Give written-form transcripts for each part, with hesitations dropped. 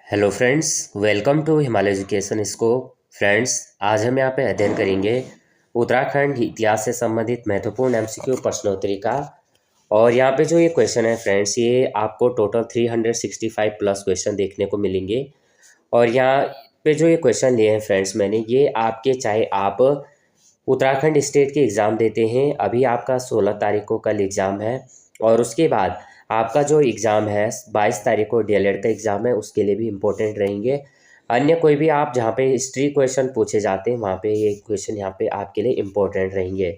Hello friends, welcome to Himalaya education scope. Friends, आज हम यहाँ पे अध्ययन करेंगे उत्तराखंड इतिहास से संबंधित महत्वपूर्ण एमसीक्यू प्रश्नोत्तरी का। और यहाँ पे जो ये क्वेश्चन है फ्रेंड्स, ये आपको टोटल 365 प्लस क्वेश्चन देखने को मिलेंगे। और यहाँ पे जो ये क्वेश्चन लिए हैं फ्रेंड्स, मैंने ये आपके, चाहे आप उत्तराखंड स्टेट के एग्ज़ाम देते हैं, अभी आपका 16 तारीख को कल एग्ज़ाम है, और उसके बाद आपका जो एग्ज़ाम है 22 तारीख को डीएलएड का एग्ज़ाम है, उसके लिए भी इम्पोर्टेंट रहेंगे। अन्य कोई भी आप जहाँ पे हिस्ट्री क्वेश्चन पूछे जाते हैं, वहाँ पे ये क्वेश्चन यहाँ पे आपके लिए इम्पोर्टेंट रहेंगे।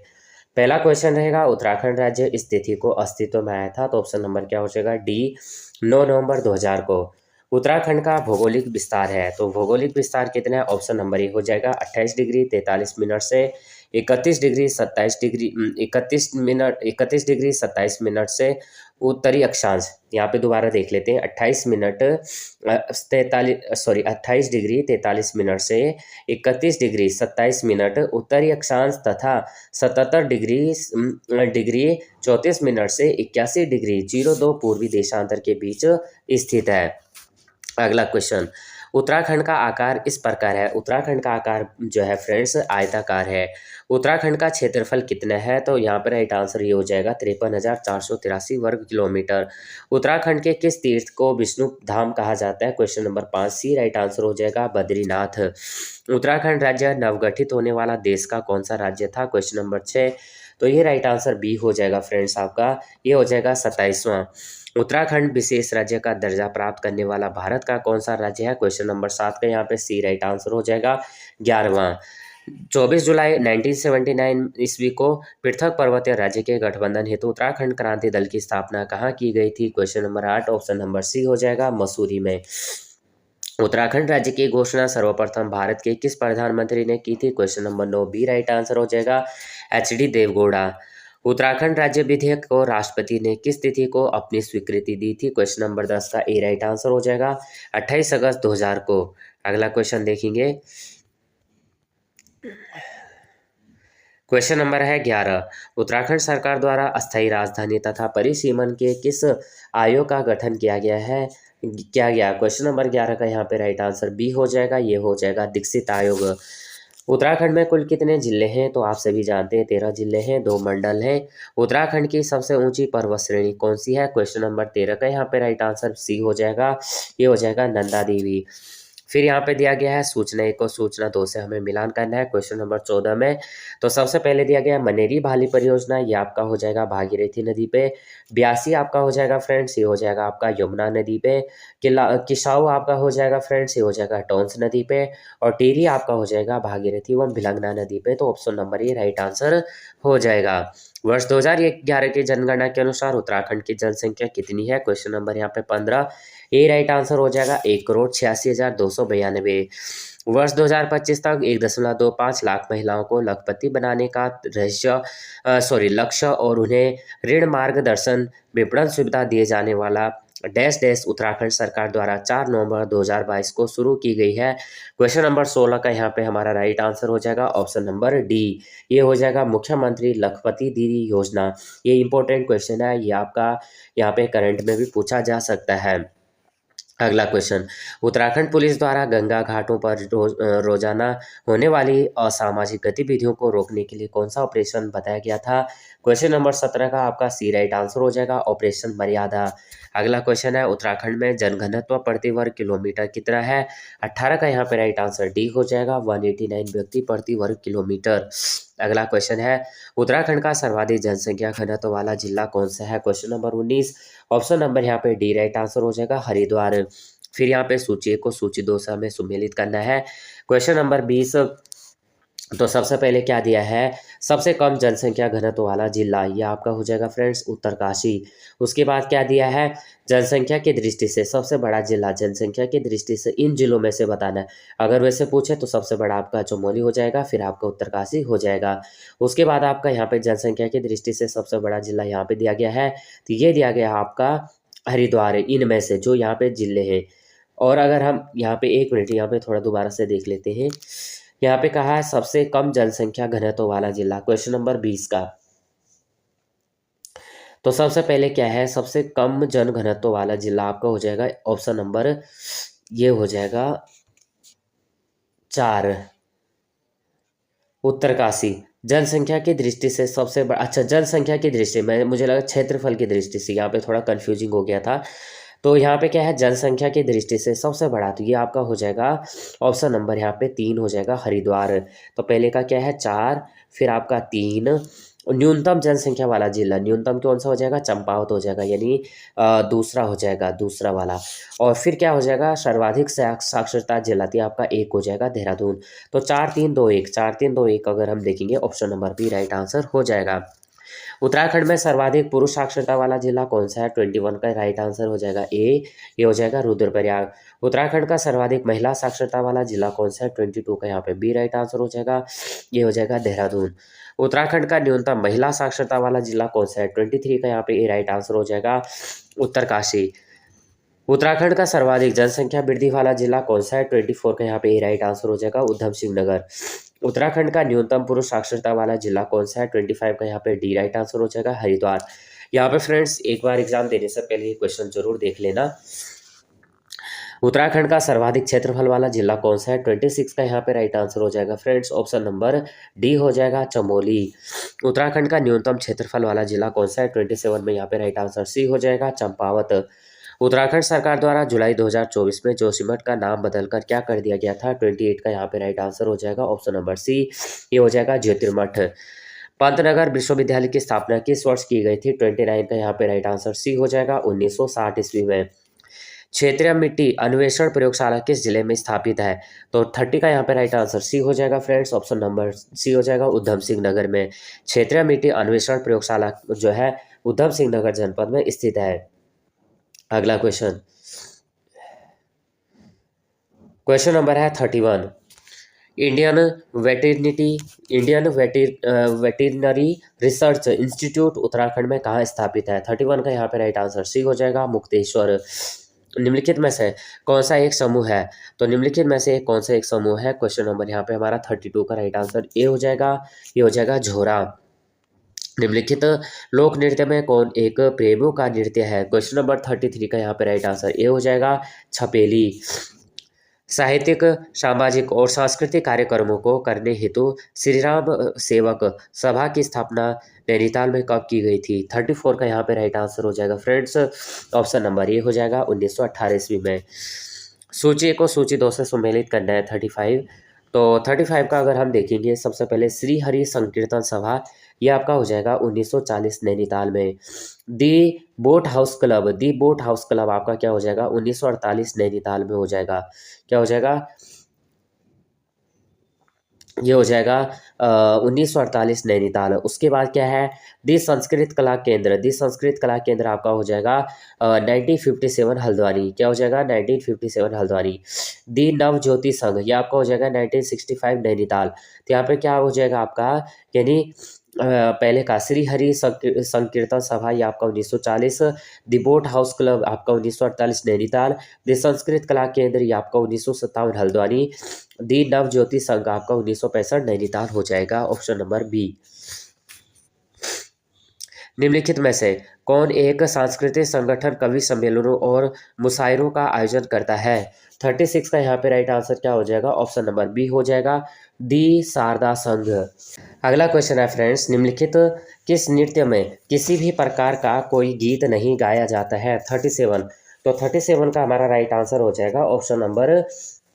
पहला क्वेश्चन रहेगा, उत्तराखंड राज्य इस तिथि को अस्तित्व में आया था, तो ऑप्शन नंबर क्या हो जाएगा? डी, 9 नवंबर 2000 को। उत्तराखंड का भौगोलिक विस्तार है, तो भौगोलिक विस्तार कितना है? ऑप्शन नंबर ए हो जाएगा 28 डिग्री 43 मिनट से 31 डिग्री 27 डिग्री 31 डिग्री 27 मिनट से उत्तरी अक्षांश। यहाँ पे दोबारा देख लेते हैं, 28 डिग्री 43 मिनट से 31 डिग्री 27 मिनट उत्तरी अक्षांश तथा 77 डिग्री 34 मिनट से 81 डिग्री 02 पूर्वी देशांतर के बीच स्थित है। अगला क्वेश्चन, उत्तराखंड का आकार इस प्रकार है। उत्तराखंड का आकार जो है फ्रेंड्स आयताकार है। उत्तराखंड का क्षेत्रफल कितना है? तो यहाँ पर राइट आंसर ये हो जाएगा 53,483 वर्ग किलोमीटर। उत्तराखंड के किस तीर्थ को विष्णु धाम कहा जाता है? क्वेश्चन नंबर 5 सी राइट आंसर हो जाएगा बद्रीनाथ। उत्तराखंड राज्य नवगठित होने वाला देश का कौन सा राज्य था? क्वेश्चन नंबर 6, तो ये राइट आंसर बी हो जाएगा फ्रेंड्स आपका, ये हो जाएगा 27वां। उत्तराखंड विशेष राज्य का दर्जा प्राप्त करने वाला भारत का कौन सा राज्य है? क्वेश्चन नंबर 7 का यहाँ पे सी राइट आंसर हो जाएगा 11वां। 24 जुलाई 1979 ईस्वी को पृथक पर्वतीय राज्य के गठबंधन हेतु उत्तराखंड क्रांति दल की स्थापना कहाँ की गई थी? Question number 8 option number C हो जाएगा मसूरी में। उत्तराखंड राज्य की घोषणा सर्वप्रथम भारत के किस प्रधानमंत्री ने की थी? Question number 9 B right answer हो जाएगा एचडी देवगौड़ा। उत्तराखंड राज्य विधेयक को राष्ट्रपति ने किस तिथि को अपनी स्वीकृति दी थी? क्वेश्चन नंबर 10 का ए राइट आंसर हो जाएगा 28 अगस्त 2000 को। अगला क्वेश्चन देखेंगे, क्वेश्चन नंबर है 11, उत्तराखंड सरकार द्वारा अस्थायी राजधानी तथा परिसीमन के किस आयोग का गठन किया गया? क्वेश्चन नंबर 11 का यहाँ पे राइट आंसर बी हो जाएगा, ये हो जाएगा दीक्षित आयोग। उत्तराखंड में कुल कितने जिले हैं? तो आप सभी जानते हैं 13 जिले हैं, 2 मंडल हैं। उत्तराखंड की सबसे ऊंची पर्वत श्रेणी कौन सी है? क्वेश्चन नंबर 13 का यहाँ पे राइट आंसर सी हो जाएगा, ये हो जाएगा नंदा देवी। फिर यहाँ पे दिया गया है सूचना 1 और सूचना 2 से हमें मिलान करना है क्वेश्चन नंबर 14 में। तो सबसे पहले दिया गया है मनेरी भाली परियोजना, ये आपका हो जाएगा भागीरथी नदी पे। ब्यासी आपका हो जाएगा फ्रेंड्स, ये हो जाएगा आपका यमुना नदी पे। किसाऊ आपका हो जाएगा फ्रेंड्स, ये हो जाएगा टोंस नदी पे। और टिहरी आपका हो जाएगा भागीरथी एवं भिलंगना नदी पे। तो ऑप्शन नंबर ये राइट आंसर हो जाएगा। वर्ष 2011 की जनगणना के अनुसार उत्तराखंड की जनसंख्या कितनी है? क्वेश्चन नंबर यहाँ पे 15, ए राइट आंसर हो जाएगा 1,86,292। वर्ष 2025 तक 1.25 लाख महिलाओं को लखपति बनाने का लक्ष्य और उन्हें ऋण मार्गदर्शन विपणन सुविधा दिए जाने वाला डैश डैश उत्तराखंड सरकार द्वारा 4 नवंबर 2022 को शुरू की गई है। क्वेश्चन नंबर 16 का यहाँ पे हमारा राइट आंसर हो जाएगा ऑप्शन नंबर डी, ये हो जाएगा मुख्यमंत्री लखपति दीदी योजना। ये इंपॉर्टेंट क्वेश्चन है, ये आपका यहाँ पे करंट में भी पूछा जा सकता है। अगला क्वेश्चन, उत्तराखंड पुलिस द्वारा गंगा घाटों पर रोजाना होने वाली असामाजिक गतिविधियों को रोकने के लिए कौन सा ऑपरेशन बताया गया था? क्वेश्चन नंबर 17 का आपका सी राइट आंसर हो जाएगा ऑपरेशन मर्यादा। अगला क्वेश्चन है, उत्तराखंड में जनघनत्व प्रति वर्ग किलोमीटर कितना है? 18 का यहाँ पे राइट आंसर डी हो जाएगा 189 व्यक्ति प्रति वर्ग किलोमीटर। अगला क्वेश्चन है, उत्तराखंड का सर्वाधिक जनसंख्या घनत्व वाला जिला कौन सा है? क्वेश्चन नंबर 19, ऑप्शन नंबर यहाँ पे डी राइट आंसर हो जाएगा हरिद्वार। फिर यहाँ पे सूची 1 को सूची 2 से हमें सुमेलित करना है। क्वेश्चन नंबर 20, तो सबसे पहले क्या दिया है? सबसे कम जनसंख्या घनत्व वाला जिला, ये आपका हो जाएगा फ्रेंड्स उत्तरकाशी। उसके बाद क्या दिया है? जनसंख्या की दृष्टि से सबसे बड़ा जिला, जनसंख्या की दृष्टि से इन जिलों में से बताना है। अगर वैसे पूछे तो सबसे बड़ा आपका चमोली हो जाएगा, फिर आपका उत्तरकाशी हो जाएगा। उसके बाद आपका यहाँ पे जनसंख्या की दृष्टि से सबसे बड़ा जिला यहाँ पे दिया गया है, तो ये दिया गया आपका हरिद्वार है, इनमें से जो यहाँ पे जिले हैं। और अगर हम यहाँ पे 1 मिनट यहाँ पे थोड़ा दोबारा से देख लेते हैं, यहाँ पे कहा है सबसे कम जनसंख्या घनत्व वाला जिला, क्वेश्चन नंबर 20 का। तो सबसे पहले क्या है? सबसे कम जन घनत्व वाला जिला आपका हो जाएगा ऑप्शन नंबर ये हो जाएगा 4। उत्तरकाशी जनसंख्या की दृष्टि से सबसे बड़ा, अच्छा जनसंख्या की दृष्टि में मुझे लगा क्षेत्रफल की दृष्टि से, यहाँ पे थोड़ा कंफ्यूजिंग हो गया था। तो यहाँ पे क्या है, जनसंख्या की दृष्टि से सबसे बड़ा, तो ये आपका हो जाएगा ऑप्शन नंबर यहाँ पे 3 हो जाएगा, हरिद्वार। तो पहले का क्या है 4, फिर आपका 3। न्यूनतम जनसंख्या वाला जिला, न्यूनतम कौन सा हो जाएगा, चंपावत हो जाएगा, यानी दूसरा हो जाएगा, दूसरा वाला। और फिर क्या हो जाएगा, सर्वाधिक साक्षरता जिला, तो आपका 1 हो जाएगा, देहरादून। तो 4 3 2 1, 4 3 2 1 अगर हम देखेंगे, option number B right answer हो जाएगा। उत्तराखंड में सर्वाधिक पुरुष साक्षरता वाला जिला कौन सा है, 21 का राइट आंसर हो जाएगा ए, ये हो जाएगा रुद्रप्रयाग। उत्तराखंड का सर्वाधिक महिला साक्षरता वाला जिला कौन सा है, 22 का यहाँ पे बी राइट आंसर हो जाएगा, ये हो जाएगा देहरादून। उत्तराखंड का न्यूनतम महिला साक्षरता वाला जिला कौन सा है, 23 का यहाँ पे ए राइट आंसर हो जाएगा, उत्तरकाशी। उत्तराखंड का सर्वाधिक जनसंख्या वृद्धि वाला जिला कौन सा है, 24 का यहाँ पे ए राइट आंसर हो जाएगा, उधम सिंह नगर। उत्तराखंड का न्यूनतम पुरुष साक्षरता वाला जिला कौन सा है, 25 का यहाँ पे डी राइट आंसर हो जाएगा, हरिद्वार। यहाँ पे फ्रेंड्स एक बार एग्जाम देने से पहले ये क्वेश्चन जरूर देख लेना। उत्तराखंड का सर्वाधिक क्षेत्रफल वाला जिला कौन सा है, 26 का यहाँ पे राइट आंसर हो जाएगा फ्रेंड्स, ऑप्शन नंबर डी हो जाएगा, चमोली। उत्तराखंड का न्यूनतम क्षेत्रफल वाला जिला कौन सा है, 27 में यहाँ पे राइट आंसर सी हो जाएगा, चंपावत। उत्तराखंड सरकार द्वारा जुलाई 2024 में जोशीमठ का नाम बदलकर क्या कर दिया गया था, 28 का यहाँ पे राइट आंसर हो जाएगा, ऑप्शन नंबर सी, ये हो जाएगा ज्योतिर्मठ। पंतनगर विश्वविद्यालय की स्थापना किस वर्ष की गई थी, 29 का यहाँ पे राइट आंसर सी हो जाएगा, 1960 ईस्वी में। क्षेत्रीय मिट्टी अन्वेषण प्रयोगशाला किस जिले में स्थापित है, तो 30 का यहाँ पे राइट आंसर सी हो जाएगा फ्रेंड्स, ऑप्शन नंबर सी हो जाएगा, उधम सिंह नगर में। क्षेत्रीय मिट्टी अन्वेषण प्रयोगशाला जो है उधम सिंह नगर जनपद में स्थित है। अगला क्वेश्चन, क्वेश्चन नंबर है 31। Indian veterinary research institute Uttarakhand में कहाँ स्थापित है, 31 का यहाँ पे राइट आंसर सी हो जाएगा, मुक्तेश्वर। निम्नलिखित में से कौन सा एक समूह है, तो निम्नलिखित में से कौन सा एक समूह है, क्वेश्चन नंबर यहाँ पे हमारा 32 का राइट आंसर ए हो जाएगा, ये हो जाएगा झोरा। निम्नलिखित लोक नृत्य में कौन एक प्रेमियों का नृत्य है, क्वेश्चन नंबर 33 का यहाँ पे राइट आंसर ए हो जाएगा, छपेली। साहित्यिक, सामाजिक और सांस्कृतिक कार्यक्रमों को करने हेतु श्रीराम सेवक सभा की स्थापना नैनीताल में कब की गई थी, 34 का यहाँ पे राइट आंसर हो जाएगा फ्रेंड्स, ऑप्शन नंबर ए हो जाएगा, 1918 ईस्वी में। सूची को सूची 2 से सम्मिलित करना है 35, तो 35 का अगर हम देखेंगे, सबसे पहले श्री हरि संकीर्तन सभा, ये आपका हो जाएगा 1940 नैनीताल में। दी बोट हाउस क्लब आपका क्या हो जाएगा, 1948 नैनीताल में हो जाएगा, क्या हो जाएगा, ये हो जाएगा 1948 नैनीताल। उसके बाद क्या है, दी संस्कृत कला केंद्र आपका हो जाएगा 1957 हल्द्वानी, क्या हो जाएगा 1957 हल्द्वानी। दी नव ज्योति संघ, ये आपका हो जाएगा 1965 नैनीताल। तो यहाँ पे क्या हो जाएगा आपका, यानी पहले का श्री हरि संकीर्तन सभा ये आपका 1940, दी बोट हाउस क्लब आपका 1948 नैनीताल, दी संस्कृत कला केंद्र ये आपका 1957 हल्द्वानी, दी नव ज्योति संघ आपका 1965 नैनीताल हो जाएगा, ऑप्शन नंबर बी। निम्नलिखित में से कौन एक सांस्कृतिक संगठन कवि सम्मेलनों और मुशायरों का आयोजन करता है, 36 का यहाँ पे राइट आंसर क्या हो जाएगा, ऑप्शन नंबर बी हो जाएगा, दी शारदा संघ। अगला क्वेश्चन है फ्रेंड्स, निम्नलिखित किस नृत्य में किसी भी प्रकार का कोई गीत नहीं गाया जाता है, 37, तो 37 का हमारा राइट आंसर हो जाएगा, ऑप्शन नंबर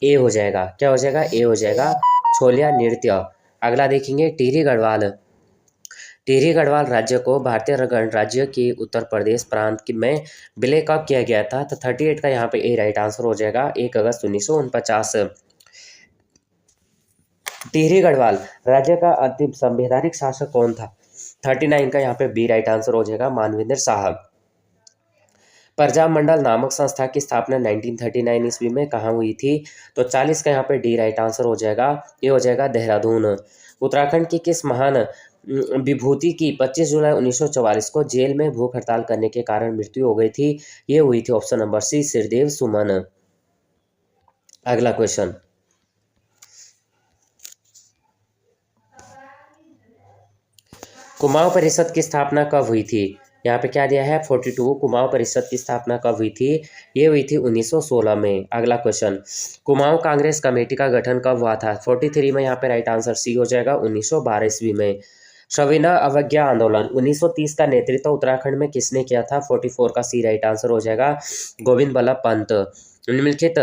ए हो जाएगा, क्या हो जाएगा, ए हो जाएगा, छोलिया नृत्य। अगला देखेंगे टिहरी गढ़वाल राज्य को भारतीय गणराज्य के उत्तर प्रदेश प्रांत में विलय कब किया गया था, तो 38 का यहाँ पे ए राइट आंसर हो जाएगा, 1 अगस्त 1949। टिहरी गढ़वाल राज्य का अंतिम संवैधानिक शासक कौन था, 39 का यहाँ पे बी राइट आंसर हो जाएगा, मानवेंद्र साहब। पंजाब मंडल नामक संस्था की स्थापना 1939 ईस्वी में कहाँ हुई थी, तो 40 का यहाँ पे डी राइट आंसर हो जाएगा, ये हो जाएगा देहरादून। उत्तराखंड की किस महान विभूति की 25 जुलाई 1944 को जेल में भूख हड़ताल करने के कारण मृत्यु हो गई थी, ये हुई थी, ऑप्शन नंबर सी, सिरदेव सुमन। अगला क्वेश्चन, कुमाऊं परिषद की स्थापना कब हुई थी, यहाँ पे क्या दिया है 42। कुमाऊं परिषद की स्थापना कब हुई थी? ये हुई थी 1916 में। अगला क्वेश्चन, कुमाऊं कांग्रेस कमेटी का गठन कब हुआ था? 43 में। यहाँ पे राइट आंसर सी हो जाएगा, 1912 ईस्वी में। सविनय अवज्ञा आंदोलन 1930 का नेतृत्व उत्तराखंड में किसने किया था? 44 का सी राइट आंसर हो जाएगा, गोविंद बल्लभ पंत। निम्नलिखित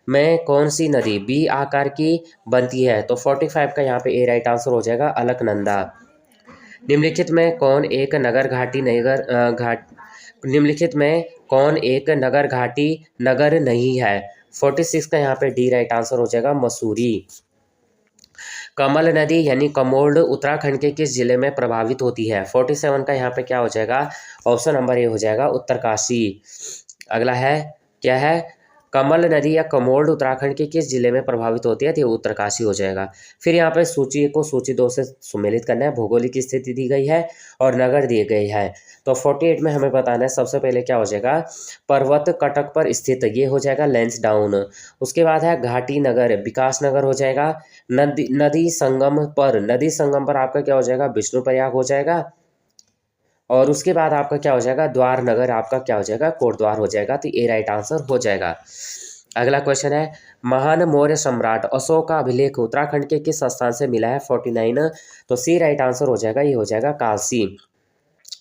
में कौन सी नदी बी आकार की बनती है? तो 45 का यहाँ पे ए राइट आंसर हो जाएगा, अलकनंदा। निम्नलिखित में कौन एक नगर घाटी निम्नलिखित में कौन एक नगर घाटी नगर नहीं है? 46 का यहाँ पे डी राइट आंसर हो जाएगा, मसूरी। कमल नदी यानी कमोल्ड उत्तराखंड के किस जिले में प्रभावित होती है? 47 का यहाँ पे क्या हो जाएगा, ऑप्शन नंबर ए हो जाएगा, उत्तरकाशी। अगला है, क्या है, कमल नदी या कमोल्ड उत्तराखंड के किस जिले में प्रभावित होती है? तो ये उत्तरकाशी हो जाएगा। फिर यहाँ पे सूची को सूची 2 से सुमेलित करना है। भौगोलिक स्थिति दी गई है और नगर दिए गए हैं। तो 48 में हमें बताना है, सबसे पहले क्या हो जाएगा, पर्वत कटक पर स्थित, ये हो जाएगा लैंसडाउन। उसके बाद है घाटी नगर, विकास नगर हो जाएगा। नदी संगम पर आपका क्या हो जाएगा, विष्णुप्रयाग हो जाएगा। और उसके बाद आपका क्या हो जाएगा, द्वार नगर आपका क्या हो जाएगा, कोटद्वार हो जाएगा। तो ए राइट आंसर हो जाएगा। अगला क्वेश्चन है, महान मौर्य सम्राट अशोक का अभिलेख उत्तराखंड के किस स्थान से मिला है? 49। तो सी राइट आंसर हो जाएगा, ये हो जाएगा काशी।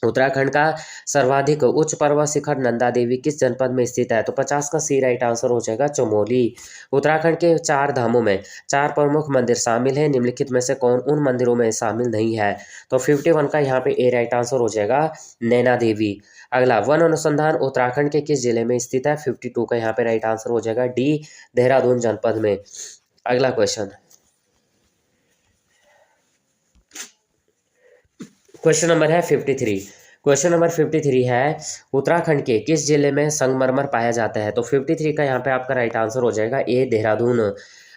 उत्तराखंड का सर्वाधिक उच्च पर्वत शिखर नंदा देवी किस जनपद में स्थित है? तो 50 का सी राइट आंसर हो जाएगा, चमोली। उत्तराखंड के 4 धामों में 4 प्रमुख मंदिर शामिल हैं, निम्नलिखित में से कौन उन मंदिरों में शामिल नहीं है? तो 51 का यहाँ पे ए राइट आंसर हो जाएगा, नैना देवी। अगला, वन अनुसंधान उत्तराखंड के किस जिले में स्थित है? 52 का यहाँ पे राइट आंसर हो जाएगा, डी, देहरादून जनपद में। अगला क्वेश्चन नंबर है 53। क्वेश्चन नंबर 53 है, उत्तराखंड के किस जिले में संगमरमर पाया जाता है? तो 53 का यहाँ पे आपका राइट आंसर हो जाएगा, ए, देहरादून।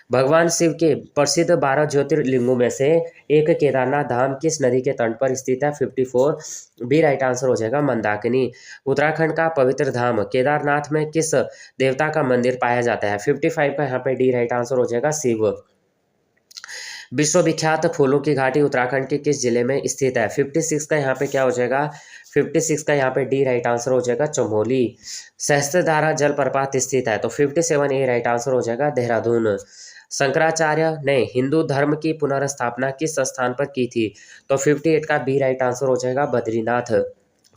भगवान शिव के प्रसिद्ध 12 ज्योतिर्लिंगों में से एक केदारनाथ धाम किस नदी के तट पर स्थित है? 54, बी राइट आंसर हो जाएगा, मंदाकिनी। उत्तराखंड का पवित्र धाम केदारनाथ में किस देवता का मंदिर पाया जाता है? 55 का यहाँ पे डी राइट आंसर हो जाएगा, शिव। विश्वविख्यात फूलों की घाटी उत्तराखंड के किस जिले में स्थित है? 56 का यहाँ पे क्या हो जाएगा, 56 का यहाँ पे डी राइट आंसर हो जाएगा, चमोली। सहस्त्रधारा जलप्रपात स्थित है, तो 57 ए राइट आंसर हो जाएगा, देहरादून। शंकराचार्य ने हिंदू धर्म की पुनर्स्थापना किस स्थान पर की थी? तो 58 का बी राइट आंसर हो जाएगा, बद्रीनाथ।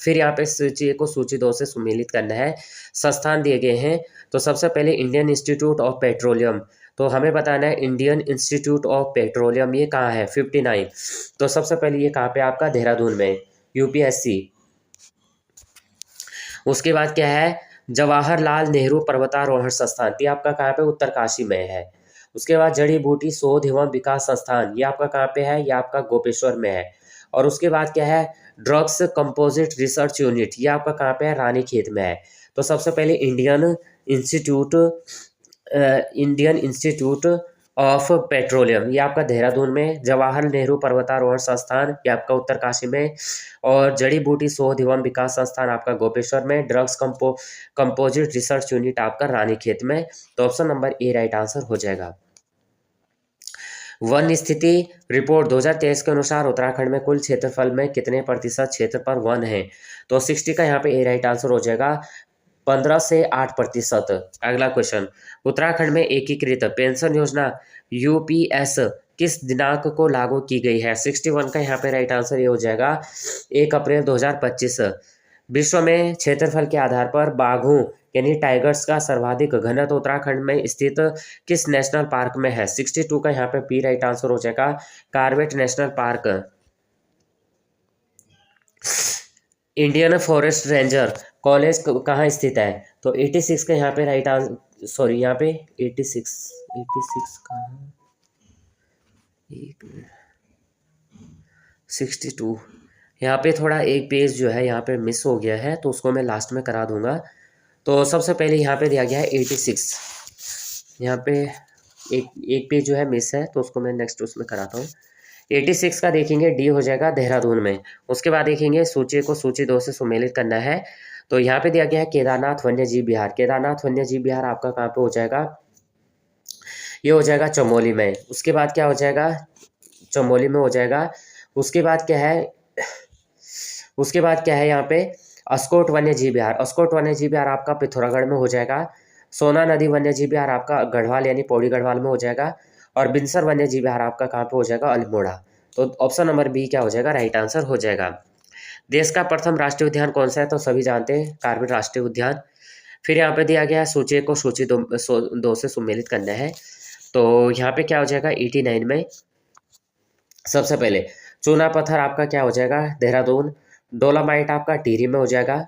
फिर यहाँ पे सूची को सूची 2 से सुमेलित करना है। संस्थान दिए गए हैं, तो सबसे पहले इंडियन इंस्टीट्यूट ऑफ पेट्रोलियम, तो हमें बताना है इंडियन इंस्टीट्यूट ऑफ पेट्रोलियम ये कहाँ है? 59। तो सबसे पहले ये कहाँ पे आपका, देहरादून में, यूपीएससी। उसके बाद क्या है, जवाहरलाल नेहरू पर्वतारोहण संस्थान, ये आपका कहाँ पे, उत्तरकाशी में है। उसके बाद जड़ी बूटी शोध एवं विकास संस्थान, ये आपका कहाँ पे है, ये आपका गोपेश्वर में है। और उसके बाद क्या है, ड्रग्स कंपोजिट रिसर्च यूनिट, ये आपका कहाँ पे है, रानीखेत में है। तो सबसे पहले इंडियन इंस्टीट्यूट ऑफ पेट्रोलियम, ये आपका देहरादून में। जवाहर नेहरू पर्वतारोहण संस्थान, ये आपका उत्तरकाशी में। और जड़ी बूटी शोध एवं विकास संस्थान आपका गोपेश्वर में। ड्रग्स कंपोजिट रिसर्च यूनिट आपका रानीखेत में। तो option number A right answer हो जाएगा। वन स्थिति रिपोर्ट 2023 के अनुसार उत्तराखंड में कुल क्षेत्रफल में कितने प्रतिशत क्षेत्र पर वन है? तो 60 का यहाँ पे ए राइट आंसर हो जाएगा, 15 से 8%। अगला क्वेश्चन, उत्तराखंड में एकीकृत पेंशन योजना यूपीएस किस दिनांक को लागू की गई है? 61 का यहाँ पे राइट आंसर ये हो जाएगा, 1 अप्रैल 2025। विश्व में क्षेत्रफल के आधार पर बाघों यानी टाइगर्स का सर्वाधिक घनत्व उत्तराखंड में स्थित किस नेशनल पार्क में है? 62 का यहाँ पे बी राइट आंसर हो जाएगा, Corbett national park. Indian forest ranger college कहाँ स्थित है? तो 86 का यहाँ पे राइट आंसर, सॉरी यहाँ पे 86 कहाँ, 62 यहाँ पे थोड़ा एक पेज जो है यहाँ पे मिस हो गया है, तो उसको मैं लास्ट में करा दूंगा। तो सबसे पहले यहाँ पे दिया गया है 86, यहाँ पे एक पेज जो है मिस है, तो उसको मैं नेक्स्ट उसमें कराता हूँ। 86 का देखेंगे डी हो जाएगा, देहरादून में। उसके बाद देखेंगे सूची को सूची 2 से सुमेलित करना है। तो यहाँ पे दिया गया है केदारनाथ वन्यजीव विहार। केदारनाथ वन्यजीव विहार आपका कहाँ पे हो जाएगा, ये हो जाएगा चमोली में। उसके बाद क्या हो जाएगा, चमोली में हो जाएगा। उसके बाद क्या है, यहाँ पे अस्कोट वन्यजीव विहार, अस्कोट वन्यजीव विहार आपका पिथौरागढ़ में हो जाएगा। सोना नदी वन्यजीव विहार आपका गढ़वाल यानी पौड़ी गढ़वाल में हो जाएगा। और बिनसर वन्यजीव विहार आपका कहाँ पे हो जाएगा? अल्मोड़ा। तो ऑप्शन नंबर बी क्या हो जाएगा? राइट आंसर हो जाएगा। देश का प्रथम राष्ट्रीय उद्यान कौन सा है? तो सभी जानते हैं, कार्बन राष्ट्रीय उद्यान। फिर यहाँ पे दिया गया है सूची को सूची दो से सम्मिलित करना है। तो यहाँ पे क्या हो जाएगा? 89 में सबसे पहले चूना पत्थर आपका क्या हो जाएगा? देहरादून। डोलामाइट आपका टिहरी में हो जाएगा।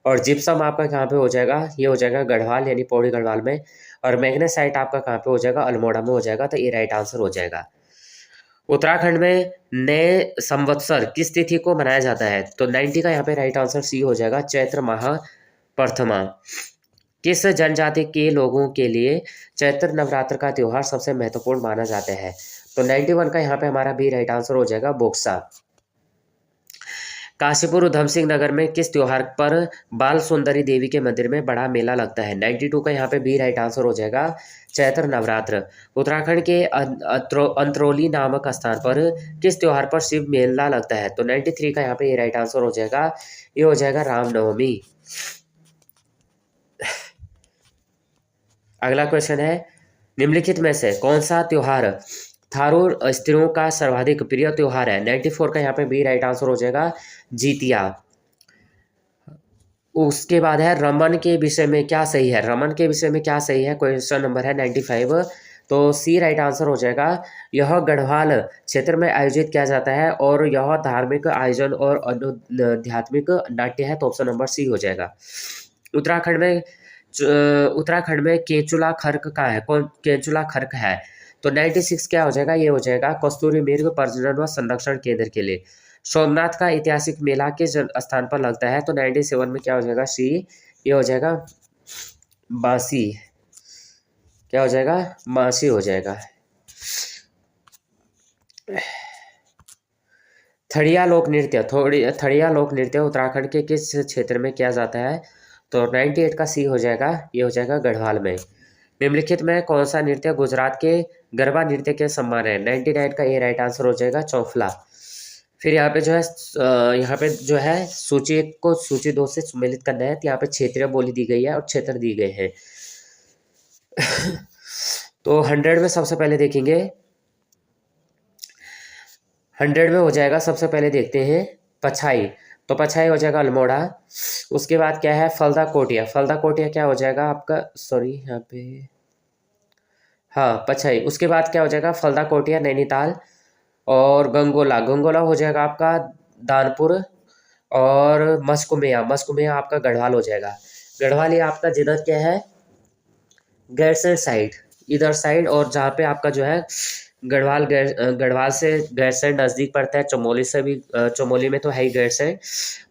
और जिप्सम आपका कहाँ पे हो जाएगा? ये हो जाएगा गढ़वाल यानी पौड़ी गढ़वाल में। और मैग्नेसाइट आपका कहाँ पे हो जाएगा? अल्मोड़ा में हो जाएगा। तो ये राइट आंसर हो जाएगा। उत्तराखंड में नए संवत्सर किस तिथि को मनाया जाता है? तो 90 का यहाँ पे राइट आंसर सी हो जाएगा, चैत्र माह प्रथमा। किस जनजाति के लोगों के लिए चैत्र नवरात्र का त्योहार सबसे महत्वपूर्ण माना जाता है? तो 91 का यहाँ पे हमारा भी राइट आंसर हो जाएगा, बोक्सा। काशीपुर उधम सिंह नगर में किस त्योहार पर बाल सुंदरी देवी के मंदिर में बड़ा मेला लगता है? 92 का यहाँ पे भी राइट आंसर हो जाएगा, चैत्र नवरात्र। उत्तराखंड के अंतरौली नामक स्थान पर किस त्योहार पर शिव मेला लगता है? तो 93 का यहाँ पे ये राइट आंसर हो जाएगा, ये हो जाएगा रामनवमी। अगला क्वेश्चन है, निम्नलिखित में से कौन सा त्योहार थारू स्त्रियों का सर्वाधिक प्रिय त्योहार है? 94 का यहाँ पे भी राइट आंसर हो जाएगा, जीतिया। उसके बाद है रमन के विषय में क्या सही है? रमन के विषय में क्या सही है? क्वेश्चन नंबर है 95। तो सी राइट आंसर हो जाएगा। यह गढ़वाल क्षेत्र में आयोजित किया जाता है और यह धार्मिक आयोजन और आध्यात्मिक नाट्य है। तो ऑप्शन नंबर सी हो जाएगा। उत्तराखंड में केंचुला खर्क का है, कौन केंचुला खर्क है? तो 96 क्या हो जाएगा? ये हो जाएगा कस्तूरी मृग प्रजनन व संरक्षण केंद्र के लिए। सोमनाथ का ऐतिहासिक मेला किस स्थान पर लगता है? तो 97 में क्या हो जाएगा? सी, ये हो जाएगा बासी। क्या हो जाएगा? मासी हो जाएगा। थड़िया लोक नृत्य, थड़िया लोक नृत्य उत्तराखंड के किस क्षेत्र में किया जाता है? तो 98 का सी हो जाएगा, ये हो जाएगा गढ़वाल में। निम्नलिखित में कौन सा नृत्य गुजरात के गरबा नृत्य के समान है? 99 का ये राइट आंसर हो जाएगा, चौफला। फिर यहाँ पे जो है सूची को सूची 2 से सम्मिलित करना है। तो यहाँ पे क्षेत्रीय बोली दी गई है और क्षेत्र दिए गए हैं। तो 100 में सबसे पहले देखेंगे, 100 में हो जाएगा, सबसे पहले देखते हैं पछाई। तो पछाई हो जाएगा अल्मोड़ा। उसके बाद क्या है? फलदा कोटिया। फलदा कोटिया क्या हो जाएगा आपका? सॉरी यहाँ पे, हाँ पछाई। उसके बाद क्या हो जाएगा? फलदा कोटिया नैनीताल। और गंगोला, गंगोला हो जाएगा आपका दानपुर। और मस्कुमेया, मस्कुमेया आपका गढ़वाल हो जाएगा। गढ़वाल ये आपका जिधर क्या है? गैरसैंण साइड, इधर साइड। और जहाँ पे आपका जो है गढ़वाल से गैरसैंण नज़दीक पड़ता है। चमोली से भी, चमोली में तो है ही गैरसैंण।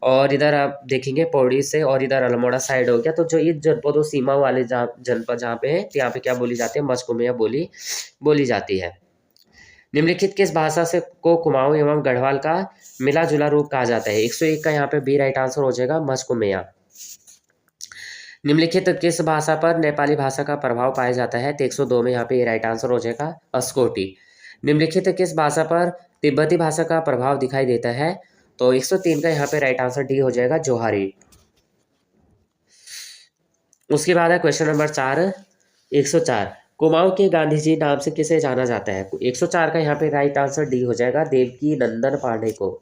और इधर आप देखेंगे पौड़ी से, और इधर अल्मोड़ा साइड हो गया। तो जो ये जनपदों सीमा वाले जनपद जहाँ पे है, यहाँ पे क्या बोली जाती है? मस्कुमेया बोली जाती है। निम्नलिखित किस भाषा से को कुमाऊं एवं गढ़वाल का मिला जुला रूप कहा जाता है? 101 का यहाँ पे बी राइट आंसर हो जाएगा, मस्कुमेया। निम्नलिखित किस भाषा पर नेपाली भाषा का प्रभाव पाया जाता है? तो 102 में यहाँ पे ये राइट आंसर हो जाएगा, अस्कोटी। निम्नलिखित किस भाषा पर तिब्बती भाषा का प्रभाव दिखाई देता है? तो 103 का यहाँ पे राइट आंसर डी हो जाएगा, जोहारी। उसके बाद है क्वेश्चन नंबर 4, 104। कुमाऊं के गांधी जी नाम से किसे जाना जाता है? 104 का यहाँ पे राइट आंसर डी हो जाएगा, देवकी नंदन पांडे को।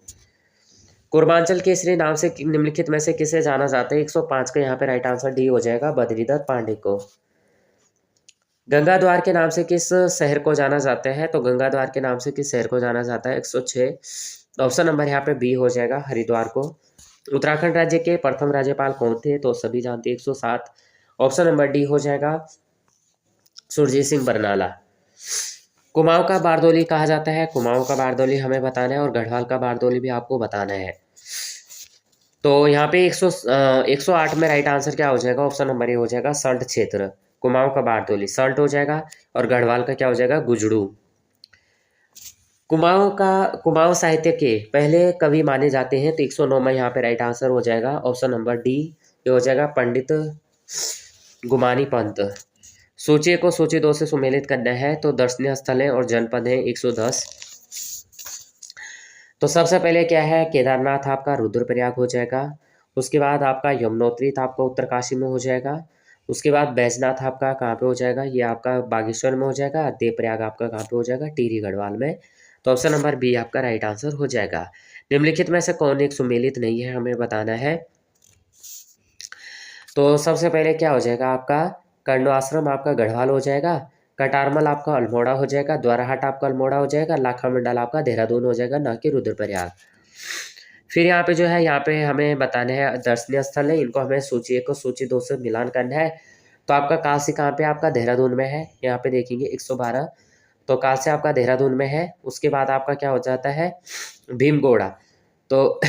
पूर्वांचल केसरी नाम से निम्नलिखित में से किसे जाना जाता है? 105 का यहाँ पे राइट आंसर डी हो जाएगा, बद्रीदत्त पांडे को। गंगा द्वार के नाम से किस शहर को जाना जाता है? तो गंगा द्वार के नाम से किस शहर को जाना जाता है? 106। ऑप्शन नंबर यहाँ पे बी हो जाएगा, हरिद्वार को। उत्तराखंड राज्य के प्रथम राज्यपाल कौन थे? तो सभी जानते हैं, 107। ऑप्शन नंबर डी हो जाएगा, सुरजीत सिंह बरनाला। कुमाऊं का बारदोली कहा जाता है, कुमाऊं का बारदोली हमें बताना है, और गढ़वाल का बारदोली भी आपको बताना है। तो यहाँ पे 108 में राइट आंसर क्या हो जाएगा? ऑप्शन नंबर ए हो जाएगा, सल्ट क्षेत्र। कुमाऊं का बारदोली सल्ट हो जाएगा, और गढ़वाल का क्या हो जाएगा? गुजड़ू। कुमाऊं साहित्य के पहले कवि माने जाते हैं, तो 109 में यहाँ पे राइट आंसर हो जाएगा, ऑप्शन नंबर डी, ये हो जाएगा पंडित गुमानी पंत। सूची को सूची 2 से सम्मिलित करना है। तो दर्शनीय स्थल है और जनपद है 110। तो सबसे पहले क्या है? केदारनाथ आपका रुद्रप्रयाग हो जाएगा। उसके बाद आपका यमुनोत्री था आपका उत्तरकाशी में हो जाएगा। उसके बाद बैजनाथ आपका कहाँ पे हो जाएगा, ये आपका बागेश्वर में हो जाएगा। देवप्रयाग आपका कहाँ पे हो जाएगा, टिहरी गढ़वाल में। तो ऑप्शन नंबर बी आपका राइट आंसर हो जाएगा। निम्नलिखित में से कौन एक सुमेलित नहीं है, हमें बताना है। तो सबसे पहले क्या हो जाएगा आपका, कर्णवाश्रम आपका गढ़वाल हो जाएगा, कटारमल आपका अल्मोड़ा हो जाएगा, द्वाराहाट आपका अल्मोड़ा हो जाएगा, लाखा मंडल आपका देहरादून हो जाएगा, ना कि रुद्रप्रयाग। फिर यहाँ पे जो है, यहाँ पे हमें बताने हैं दर्शनीय स्थल है, इनको हमें सूची 1 को सूची 2 से मिलान करना है। तो आपका काशी कहाँ पे, आपका देहरादून में है। यहाँ पे देखेंगे 112, तो काशी आपका देहरादून में है। उसके बाद आपका क्या हो जाता है, भीमगोड़ा, तो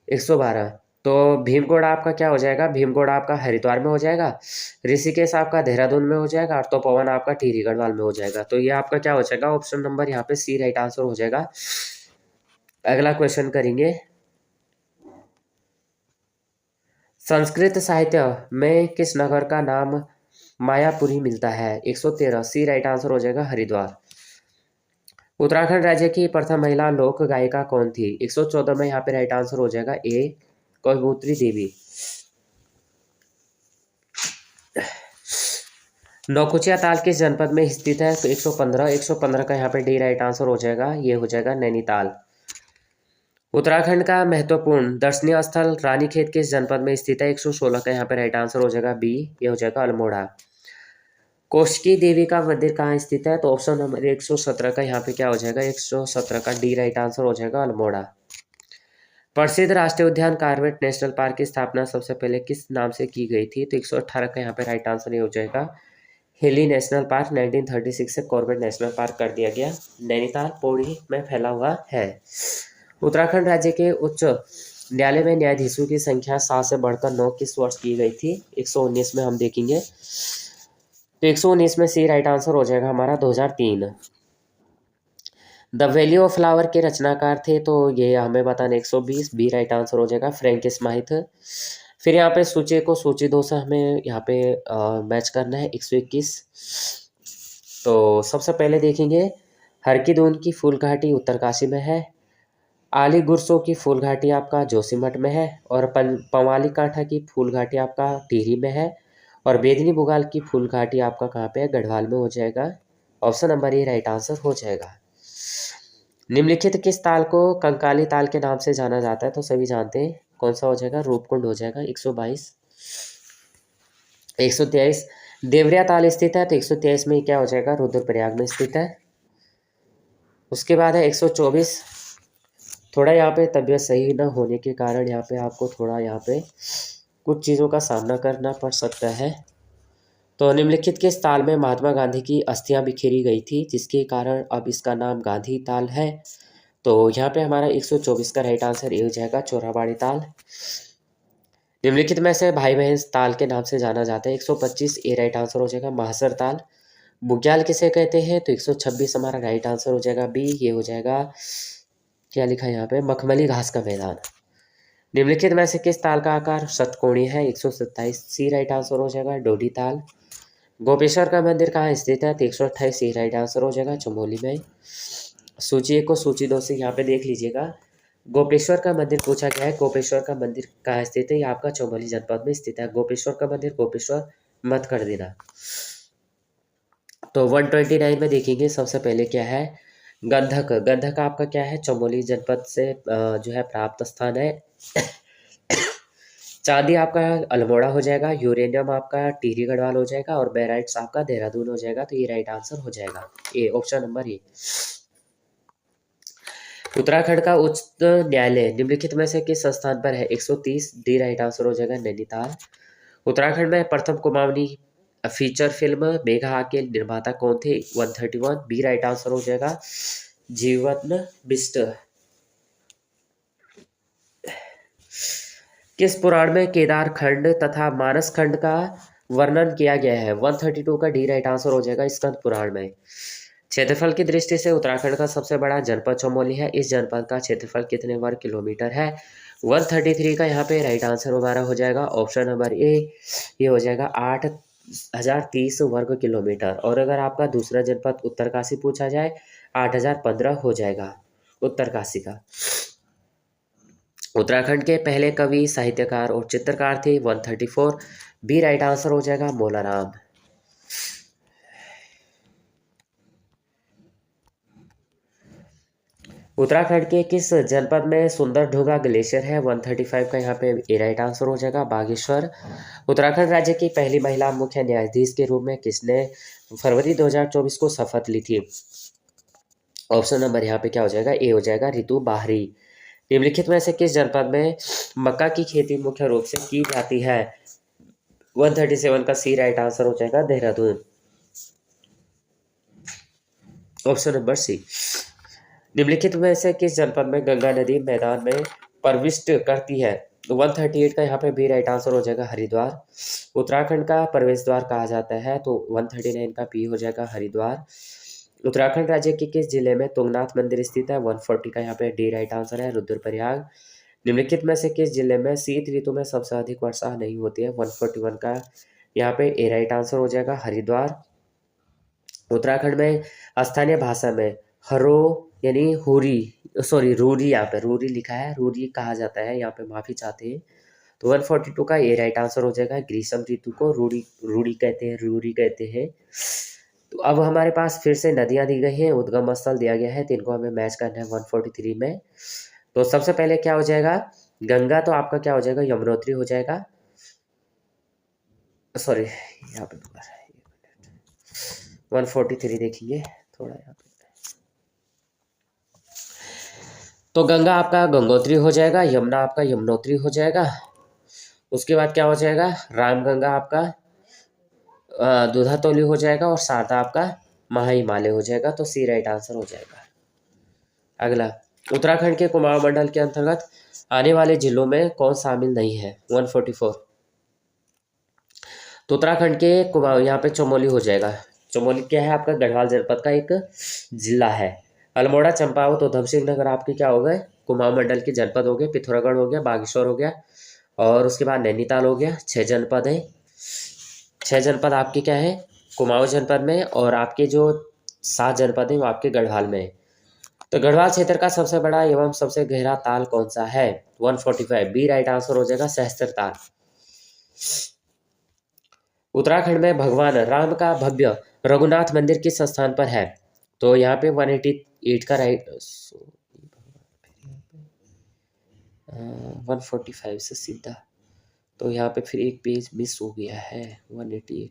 112, तो भीमगोड़ा आपका क्या हो जाएगा, भीमगोड़ा आपका हरिद्वार में हो जाएगा, ऋषिकेश आपका देहरादून में हो जाएगा, और तपोवन आपका टिहरी गढ़वाल में हो जाएगा। तो ये आपका क्या हो जाएगा, ऑप्शन नंबर यहाँ पे सी राइट आंसर हो जाएगा। अगला क्वेश्चन करेंगे, संस्कृत साहित्य में किस नगर का नाम मायापुरी मिलता है। 113, सी राइट आंसर हो जाएगा हरिद्वार। उत्तराखंड राज्य की प्रथम महिला लोक गायिका कौन थी। 114 में यहाँ पे राइट आंसर हो जाएगा ए, कवियत्री देवी। नौकुचिया ताल किस जनपद में स्थित है। तो 115 का यहाँ पे डी राइट आंसर हो जाएगा, ये हो जाएगा नैनीताल। उत्तराखंड का महत्वपूर्ण दर्शनीय स्थल रानीखेत किस जनपद में स्थित है। 116 का यहाँ पे राइट आंसर हो जाएगा बी, ये हो जाएगा अल्मोड़ा। कोशकी देवी का मंदिर कहाँ स्थित है। तो ऑप्शन नंबर 117 का यहाँ पे क्या हो जाएगा, 117 का डी राइट आंसर हो जाएगा अल्मोड़ा। प्रसिद्ध राष्ट्रीय उद्यान कॉर्बेट नेशनल पार्क की स्थापना सबसे पहले किस नाम से की गई थी। तो 118 का यहाँ पे राइट आंसर ये हो जाएगा हिली नेशनल पार्क। 1936 से कॉर्बेट नेशनल पार्क कर दिया गया। नैनीताल पौड़ी में फैला हुआ है। उत्तराखंड राज्य के उच्च न्यायालय में न्यायाधीशों की संख्या 7 से बढ़कर 9 किस वर्ष की गई थी। 119 में हम देखेंगे, तो 119 में सी राइट आंसर हो जाएगा हमारा 2003। द वैली ऑफ फ्लावर के रचनाकार थे, तो ये हमें बताना 120, बी राइट आंसर हो जाएगा फ्रैंक स्माइथ। फिर यहाँ पे सूची को सूची 2 से हमें यहाँ पे मैच करना है 121। तो सबसे पहले देखेंगे, हर की दून की फूल घाटी उत्तरकाशी में है, आली गुरसों की फूल घाटी आपका जोशीमठ में है, और पंवाली कांठा की फूल घाटी आपका टिहरी में है, और बेदनी बुगाल की फूल घाटी आपका कहाँ पे है, गढ़वाल में हो जाएगा। Option number A right answer हो जाएगा। निम्नलिखित किस ताल को कंकाली ताल के नाम से जाना जाता है। तो सभी जानते हैं कौन सा हो जाएगा, रूपकुंड हो जाएगा। 122, 123 देवरिया ताल स्थित है, तो 123 में क्या हो जाएगा, रुद्रप्रयाग में स्थित है। उसके बाद है 124, थोड़ा यहाँ पे तबीयत सही न होने के कारण यहाँ पे आपको थोड़ा यहाँ पे कुछ चीज़ों का सामना करना पड़ सकता है। तो निम्नलिखित किस ताल में महात्मा गांधी की अस्थियां बिखेरी गई थी, जिसके कारण अब इसका नाम गांधी ताल है। तो यहाँ पे हमारा 124 का राइट आंसर ये हो जाएगा चोराबाड़ी ताल। निम्नलिखित में से भाई बहन ताल के नाम से जाना जाता है। 125 ए राइट आंसर हो जाएगा महासर ताल। बुग्याल किसे कहते हैं। तो 126 हमारा राइट आंसर हो जाएगा बी, ये हो जाएगा, क्या लिखा है यहाँ पे, मखमली घास का मैदान। निम्नलिखित में से किस ताल का आकार षटकोणीय है। 127 सी राइट आंसर हो जाएगा डोडी ताल। गोपेश्वर का मंदिर कहाँ स्थित है। तो 128 सी राइट आंसर हो जाएगा चमोली में। सूची 1 को सूची 2 से यहाँ पे देख लीजिएगा, गोपेश्वर का मंदिर पूछा गया है। गोपेश्वर का मंदिर कहाँ स्थित है, ये आपका चमोली जनपद में स्थित है। गोपेश्वर का मंदिर गोपेश्वर मत कर देना। तो 129 में देखेंगे, सबसे पहले क्या है, गंधक। गंधक आपका क्या है, चमोली जनपद से जो है प्राप्त स्थान है। चांदी आपका अल्मोड़ा हो जाएगा, यूरेनियम आपका टिहरी गढ़वाल हो जाएगा, और बेराइट्स आपका देहरादून हो जाएगा। तो ये राइट आंसर हो जाएगा ए, ऑप्शन नंबर ए। उत्तराखंड का उच्च न्यायालय निम्नलिखित में से किस स्थान पर है। 130 डी राइट आंसर हो जाएगा नैनीताल। उत्तराखंड में प्रथम कुमाऊनी फीचर फिल्म मेघा के निर्माता कौन थे। 131 बी राइट आंसर हो जाएगा जीवन बिष्ट। किस पुराण में केदार खंड तथा मानस खंड का वर्णन किया गया है। 132 का डी राइट आंसर हो जाएगा स्कंद पुराण में। क्षेत्रफल की दृष्टि से उत्तराखंड का सबसे बड़ा जनपद चमोली है। इस जनपद का क्षेत्रफल कितने वर्ग किलोमीटर है। 133 का यहाँ पे राइट आंसर हमारा हो जाएगा ऑप्शन नंबर ए, ये हो जाएगा 8030 वर्ग किलोमीटर। और अगर आपका दूसरा जनपद उत्तरकाशी पूछा जाए, 8015 हो जाएगा उत्तरकाशी का। उत्तराखंड के पहले कवि, साहित्यकार और चित्रकार थे 134। बी राइट आंसर हो जाएगा मौलाराम। उत्तराखंड के किस जनपद में सुंदर ढुंगा ग्लेशियर है? 135 का यहाँ पे ए राइट आंसर हो जाएगा बागेश्वर। उत्तराखंड राज्य की पहली महिला मुख्य न्यायाधीश के रूप में किसने फरवरी 2024 को शपथ ली थी? ऑप्शन नंबर यहाँ पे क्या हो जाएगा? ए हो जाएगा रितु बाहरी। निम्नलिखित में से किस जनपद में मक्का की खेती मुख्य रूप से की जाती है? 137 का सी राइट आंसर हो जाएगा देहरादून। ऑप्शन नंबर सी। निम्नलिखित में से किस जनपद में गंगा नदी मैदान में प्रविष्ट करती है? 138 का यहाँ पे बी राइट आंसर हो जाएगा हरिद्वार। उत्तराखंड का प्रवेश द्वार कहा जाता है, तो 139 का पी हो जाएगा हरिद्वार। उत्तराखंड राज्य के किस जिले में तुंगनाथ मंदिर स्थित है? 140 का यहाँ पे डी राइट आंसर है रुद्रप्रयाग। निम्नलिखित में से किस जिले में शीत ऋतु में सबसे अधिक वर्षा नहीं होती है? 141 का यहाँ पे ए राइट आंसर हो जाएगा हरिद्वार। उत्तराखंड में स्थानीय भाषा में हरो यानी हुरी रूरी, यहाँ पे रूरी लिखा है, रूरी कहा जाता है, यहाँ पे माफी चाहते हैं। तो 142 का ए राइट आंसर हो जाएगा ग्रीष्म ऋतु को रूड़ी रूड़ी कहते हैं, रूरी कहते हैं। तो अब हमारे पास फिर से नदियां दी गई हैं, उद्गम स्थल दिया गया है, तो इनको हमें मैच करना है 143 में। तो सबसे पहले क्या हो जाएगा? गंगा तो आपका क्या हो जाएगा? यमुनोत्री हो जाएगा। सॉरी, यहाँ पे 143 देखिए थोड़ा यहाँ पे। तो गंगा आपका गंगोत्री हो जाएगा, यमुना आपका यमुनोत्री हो जाएगा। उसके बाद क्या हो जाएगा? रामगंगा आपका दूधातोली हो जाएगा और शारदा आपका महाहिमालय हो जाएगा। तो सी राइट आंसर हो जाएगा। अगला, उत्तराखंड के कुमाऊं मंडल के अंतर्गत आने वाले जिलों में कौन शामिल नहीं है? 144। तो उत्तराखंड के कुमाऊं यहाँ पे चमोली हो जाएगा। चमोली क्या है? आपका गढ़वाल जनपद का एक जिला है। अल्मोड़ा, चंपावत, उधम सिंह नगर आपके क्या हो गए? कुमाऊं मंडल के जनपद हो गए। पिथौरागढ़ हो गया, बागेश्वर हो गया, और उसके बाद नैनीताल हो गया। 6 जनपद है। 6 जनपद आपके क्या है? कुमाऊं जनपद में, और आपके जो 7 जनपद हैं वो आपके गढ़वाल में है। तो गढ़वाल क्षेत्र का सबसे बड़ा एवं सबसे गहरा ताल कौन सा है? 145 बी राइट आंसर हो जाएगा सहस्त्र ताल। उत्तराखंड में भगवान राम का भव्य रघुनाथ मंदिर किस स्थान पर है? तो यहाँ पे 188 का राइट 145 से सीधा, तो यहाँ पे फिर एक पेज मिस हो गया है। 188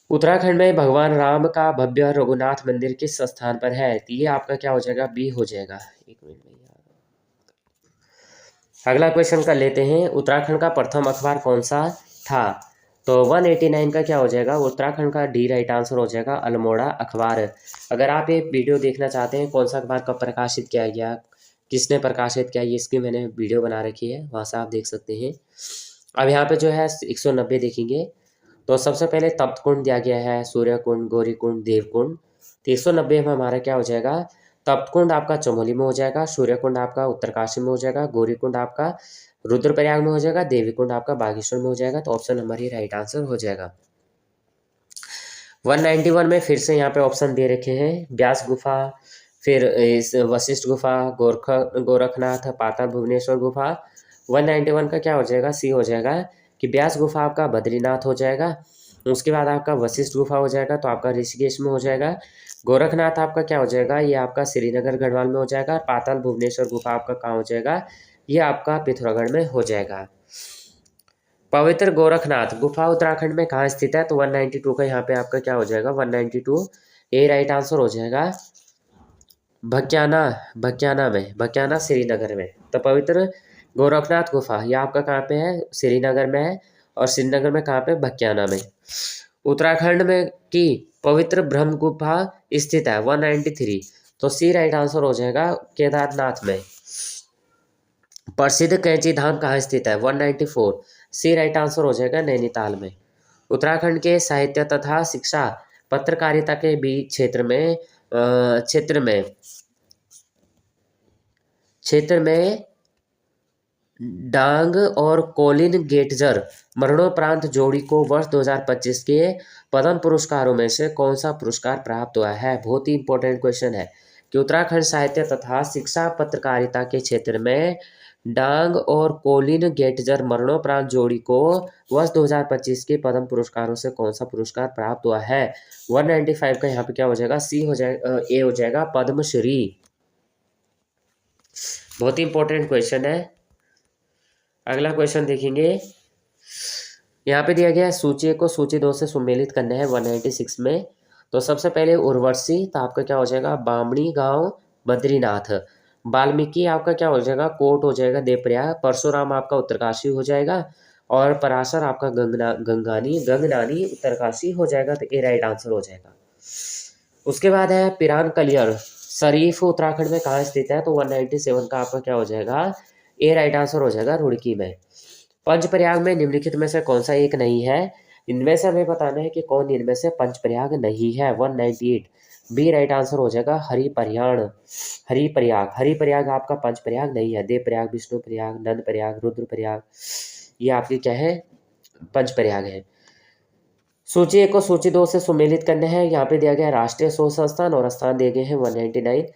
उत्तराखंड में भगवान राम का भव्य रघुनाथ मंदिर किस स्थान पर है? तो ये आपका क्या हो जाएगा? बी हो जाएगा। एक मिनट में अगला क्वेश्चन कर लेते हैं। उत्तराखंड का प्रथम अखबार कौन सा था? तो 189 का क्या हो जाएगा? उत्तराखंड का डी राइट आंसर हो जाएगा अल्मोड़ा अखबार। अगर आप ये वीडियो देखना चाहते हैं कौन सा अखबार कब प्रकाशित किया गया, किसने प्रकाशित किया, ये इसकी मैंने वीडियो बना रखी है, वहाँ से आप देख सकते हैं। अब यहाँ पे जो है 190 देखेंगे, तो सबसे पहले तप्त कुंड दिया गया है, सूर्य कुंड, गौरी कुंड, देव कुंड। तो 190 में हमारा क्या हो जाएगा? तप्त कुंड आपका चमोली में हो जाएगा, सूर्य कुंड आपका उत्तरकाशी में हो जाएगा, गौरी कुंड आपका रुद्रप्रयाग में हो जाएगा, देवी कुंड आपका बागेश्वर में हो जाएगा। तो ऑप्शन नंबर ही राइट आंसर हो जाएगा। 191 में फिर से यहाँ पे ऑप्शन दे रखे हैं, व्यास गुफा, फिर इस वशिष्ठ गुफा, गोरखनाथ, पाताल भुवनेश्वर गुफा। 191 का क्या हो जाएगा? सी हो जाएगा कि व्यास गुफा आपका बद्रीनाथ हो जाएगा। उसके बाद आपका वशिष्ठ गुफा हो जाएगा, तो आपका ऋषिकेश में हो जाएगा। गोरखनाथ आपका क्या हो जाएगा? ये आपका श्रीनगर गढ़वाल में हो जाएगा। पाताल भुवनेश्वर गुफा आपका कहाँ हो जाएगा? ये आपका पिथौरागढ़ में हो जाएगा। पवित्र गोरखनाथ गुफा उत्तराखंड में कहाँ स्थित है? तो 192 का यहाँ पे आपका क्या हो जाएगा? 192 ए राइट आंसर हो जाएगा भक्याना में, भक्याना श्रीनगर में। तो पवित्र गोरखनाथ गुफा ये आपका कहाँ पे है? श्रीनगर में है, और श्रीनगर में कहाँ पे? भक्याना में। उत्तराखंड में की पवित्र ब्रह्म गुफा स्थित है 193, तो सी राइट आंसर हो जाएगा केदारनाथ में। प्रसिद्ध कैंची धाम कहाँ स्थित है? 194, सी राइट आंसर हो जाएगा नैनीताल में। उत्तराखंड के साहित्य तथा शिक्षा पत्रकारिता के बीच क्षेत्र में डांग और कोलिन गेटजर मरणोपरांत जोड़ी को वर्ष 2025 के पद्म पुरस्कारों में से कौन सा पुरस्कार प्राप्त हुआ है? बहुत ही इंपॉर्टेंट क्वेश्चन है कि उत्तराखंड साहित्य तथा शिक्षा पत्रकारिता के क्षेत्र में डांग और कोलिन गेटजर मरणोपरांत जोड़ी को वर्ष 2025 के पद्म पुरस्कारों से कौन सा पुरस्कार प्राप्त हुआ है? 195 का यहाँ पे क्या हो जाएगा? सी हो जाएगा, ए हो जाएगा पद्मश्री। बहुत ही इंपॉर्टेंट क्वेश्चन है। अगला क्वेश्चन देखेंगे। यहाँ पे दिया गया है सूची को सूची 2 से सुमेलित करना है 196 में। तो सबसे पहले उर्वशी, तो आपका क्या हो जाएगा? बामणी गांव बद्रीनाथ। वाल्मीकि आपका क्या हो जाएगा? कोट हो जाएगा देवप्रयाग। परशुराम आपका उत्तरकाशी हो जाएगा। और पराशर आपका गंगनानी उत्तरकाशी हो जाएगा। तो ये राइट आंसर हो जाएगा। उसके बाद है पिरान कलियर शरीफ उत्तराखंड में कहाँ स्थित है? तो 197 का आपका क्या हो जाएगा? ए राइट आंसर हो जाएगा रुड़की में। पंचप्रयाग में निम्नलिखित में से कौन सा एक नहीं है? इनमें से हमें बताना है कि कौन इनमें से पंचप्रयाग नहीं है। 198 बी राइट आंसर हो जाएगा हरिप्रयाग आपका पंचप्रयाग नहीं है। देवप्रयाग, विष्णुप्रयाग, नंदप्रयाग, रुद्रप्रयाग ये आपके क्या है? पंचप्रयाग है। सूची 1 को सूची 2 से सुमेलित करने हैं। यहाँ पे दिया गया राष्ट्रीय शोध संस्थान और स्थान दिए गए हैं 199।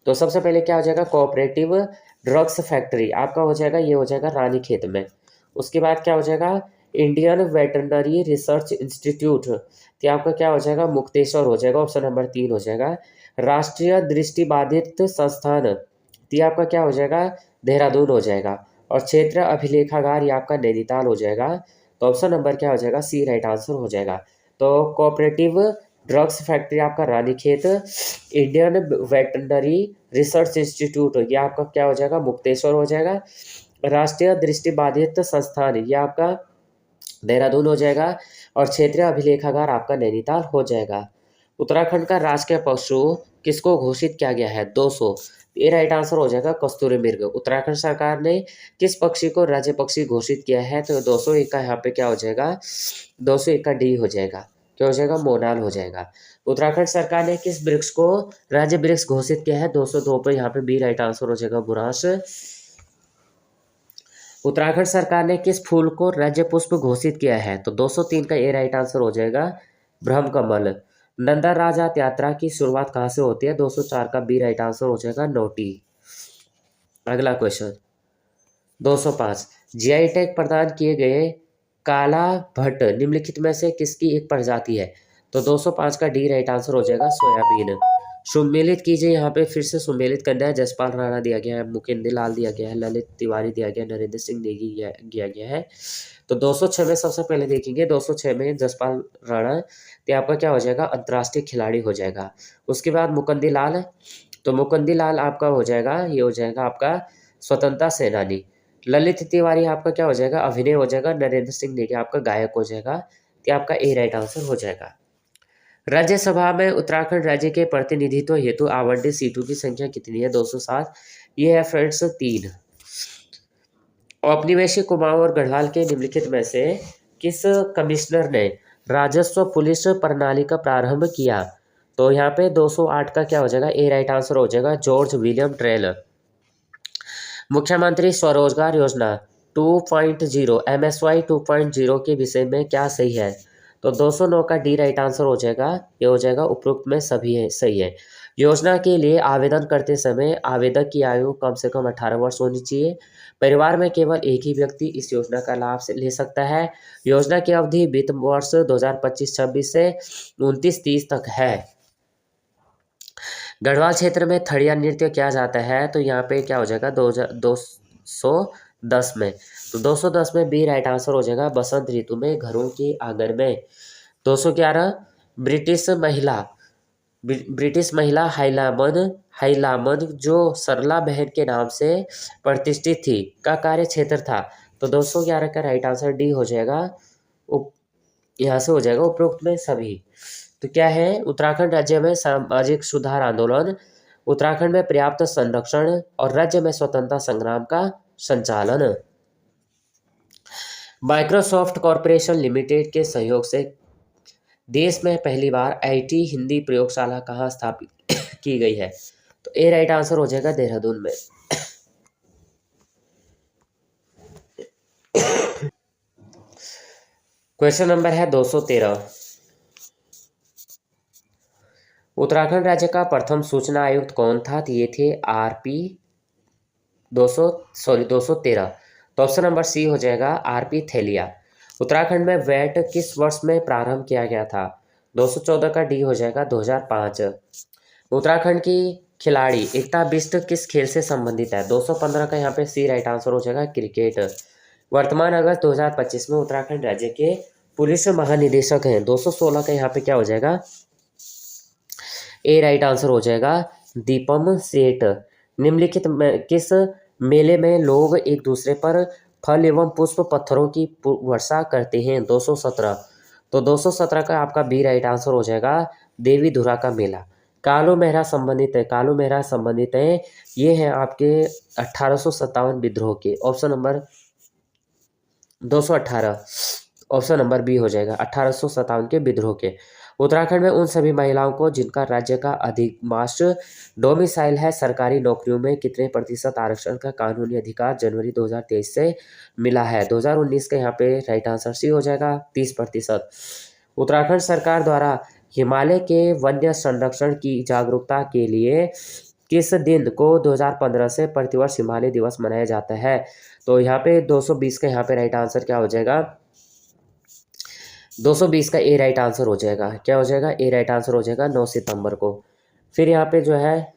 तो सबसे पहले क्या हो जाएगा? कोऑपरेटिव ड्रग्स फैक्ट्री आपका हो जाएगा, ये हो जाएगा रानीखेत में। उसके बाद क्या हो जाएगा? इंडियन वेटरनरी रिसर्च इंस्टीट्यूट, तो आपका क्या हो जाएगा? मुक्तेश्वर हो जाएगा, ऑप्शन नंबर 3 हो जाएगा। राष्ट्रीय दृष्टिबाधित संस्थान, तो आपका क्या हो जाएगा? देहरादून हो जाएगा। और क्षेत्र अभिलेखागार ये आपका नैनीताल हो जाएगा। तो ऑप्शन नंबर क्या हो जाएगा? सी राइट आंसर हो जाएगा। तो कोऑपरेटिव ड्रग्स फैक्ट्री आपका Ranikhet, Indian veterinary research institute ये आपका क्या हो जाएगा? मुक्तेश्वर हो जाएगा। राष्ट्रीय दृष्टिबाधित संस्थान ये आपका देहरादून हो जाएगा। और क्षेत्रीय अभिलेखागार आपका नैनीताल हो जाएगा। उत्तराखंड का राष्ट्रीय पशु किसको घोषित किया गया है? 200, ये राइट आंसर हो जाएगा कस्तूरी मृग। उत्तराखंड सरकार ने किस पक्षी को राज्य पक्षी घोषित किया है? तो 201 का यहाँ पे क्या हो जाएगा? 201 का डी हो जाएगा, क्या हो जाएगा? मोनाल हो जाएगा। उत्तराखंड सरकार ने किस वृक्ष को राज्य वृक्ष घोषित किया है? 202 पे यहाँ पे बी राइट आंसर हो जाएगा बुरांश। उत्तराखंड सरकार ने किस फूल को राज्य पुष्प घोषित किया है? तो 203 का ए राइट आंसर हो जाएगा ब्रह्मकमल। नंदा राजात यात्रा की शुरुआत कहाँ से होती है? 204 का बी राइट आंसर हो जाएगा नोटी। अगला क्वेश्चन 205 जीआई टैग प्रदान किए गए काला भट्ट निम्नलिखित में से किसकी एक प्रजाति है? तो 205 का डी राइट आंसर हो जाएगा सोयाबीन। सुमेलित कीजिए, यहाँ पे फिर से सुमेलित करना है। जसपाल राणा दिया गया है, मुकेंद्र लाल दिया गया है, ललित तिवारी दिया गया, नरेंद्र सिंह नेगी दिया गया है। तो 206 में सबसे पहले देखेंगे, 206 में जसपाल राणा, तो आपका क्या हो जाएगा? अंतर्राष्ट्रीय खिलाड़ी हो जाएगा। उसके बाद मुकुंदी लाल, तो मुकुंदी लाल आपका हो जाएगा, ये हो जाएगा आपका स्वतंत्रता सेनानी। ललित तिवारी आपका क्या हो जाएगा? अभिनय हो जाएगा। नरेंद्र सिंह नेगी आपका गायक हो जाएगा। तो आपका ए राइट आंसर हो जाएगा। राज्यसभा में उत्तराखंड राज्य के प्रतिनिधित्व हेतु आवंटित सीटों की संख्या कितनी है? 207। ये है फ्रेंड्स 3। औपनिवेशिक कुमाऊं और गढ़वाल के निम्नलिखित में से किस कमिश्नर ने राजस्व पुलिस प्रणाली का प्रारंभ किया? तो यहाँ पे 208 का क्या हो जाएगा? ए राइट आंसर हो जाएगा जॉर्ज विलियम ट्रेल। मुख्यमंत्री स्वरोजगार योजना 2.0 MSY 2.0 के विषय में क्या सही है? तो 209 का डी राइट आंसर हो जाएगा, ये हो जाएगा उपरोक्त में सभी है सही है। योजना के लिए आवेदन करते समय आवेदक की आयु कम से कम 18 वर्ष होनी चाहिए। परिवार में केवल एक ही व्यक्ति इस योजना का लाभ ले सकता है। योजना की अवधि वित्त वर्ष 2025-26 से 29-30 तक है। गढ़वाल क्षेत्र में थड़िया नृत्य किया जाता है, तो यहाँ पे क्या हो जाएगा? 210 में, तो 210 में बी राइट आंसर हो जाएगा बसंत ऋतु में घरों के आंगन में। 211 ब्रिटिश महिला हाईलामन जो सरला बहन के नाम से प्रतिष्ठित थी का कार्य क्षेत्र था? तो 211 का राइट आंसर डी हो जाएगा, यहाँ से हो जाएगा उपरोक्त में सभी। तो क्या है? उत्तराखंड राज्य में सामाजिक सुधार आंदोलन, उत्तराखंड में पर्याप्त संरक्षण और राज्य में स्वतंत्रता संग्राम का संचालन। माइक्रोसॉफ्ट कॉरपोरेशन लिमिटेड के सहयोग से देश में पहली बार आईटी हिंदी प्रयोगशाला कहाँ स्थापित की गई है? तो ए राइट आंसर हो जाएगा देहरादून में। क्वेश्चन नंबर है 213। उत्तराखंड राज्य का प्रथम सूचना आयुक्त कौन था? तो ये थे आरपी 213। तो ऑप्शन नंबर सी हो जाएगा आरपी थेलिया। उत्तराखंड में वैट किस वर्ष में प्रारंभ किया गया था? 214 का डी हो जाएगा 2005। उत्तराखंड की खिलाड़ी एकता बिष्ट किस खेल से संबंधित है? 215 का यहाँ पे सी राइट आंसर हो जाएगा क्रिकेट। वर्तमान अगस्त 2025 में उत्तराखंड राज्य के पुलिस महानिदेशक हैं। 216 का यहाँ पे क्या हो जाएगा? ए राइट आंसर हो जाएगा दीपम सेठ। निम्नलिखित में किस मेले में लोग एक दूसरे पर फल एवं पुष्प पत्थरों की वर्षा करते हैं? 217। तो 217 का आपका बी राइट आंसर हो जाएगा देवी धुरा का मेला। कालू मेहरा संबंधित है, कालू मेहरा संबंधित है, ये है आपके 1857 विद्रोह के। Option number 218, option number B हो जाएगा 1857 के विद्रोह के। उत्तराखंड में उन सभी महिलाओं को जिनका राज्य का अधिमांश डोमिसाइल है सरकारी नौकरियों में कितने प्रतिशत आरक्षण का कानूनी अधिकार जनवरी 2023 से मिला है? 2019 का यहाँ पे राइट आंसर सी हो जाएगा 30%। उत्तराखंड सरकार द्वारा हिमालय के वन्य संरक्षण की जागरूकता के लिए किस दिन को 2015 से प्रतिवर्ष हिमालय दिवस मनाया जाता है? तो यहाँ पे 220 का यहाँ पे राइट आंसर क्या हो जाएगा? 220 का ए राइट आंसर हो जाएगा। क्या हो जाएगा? ए राइट आंसर हो जाएगा 9 सितंबर को। फिर यहाँ पे जो है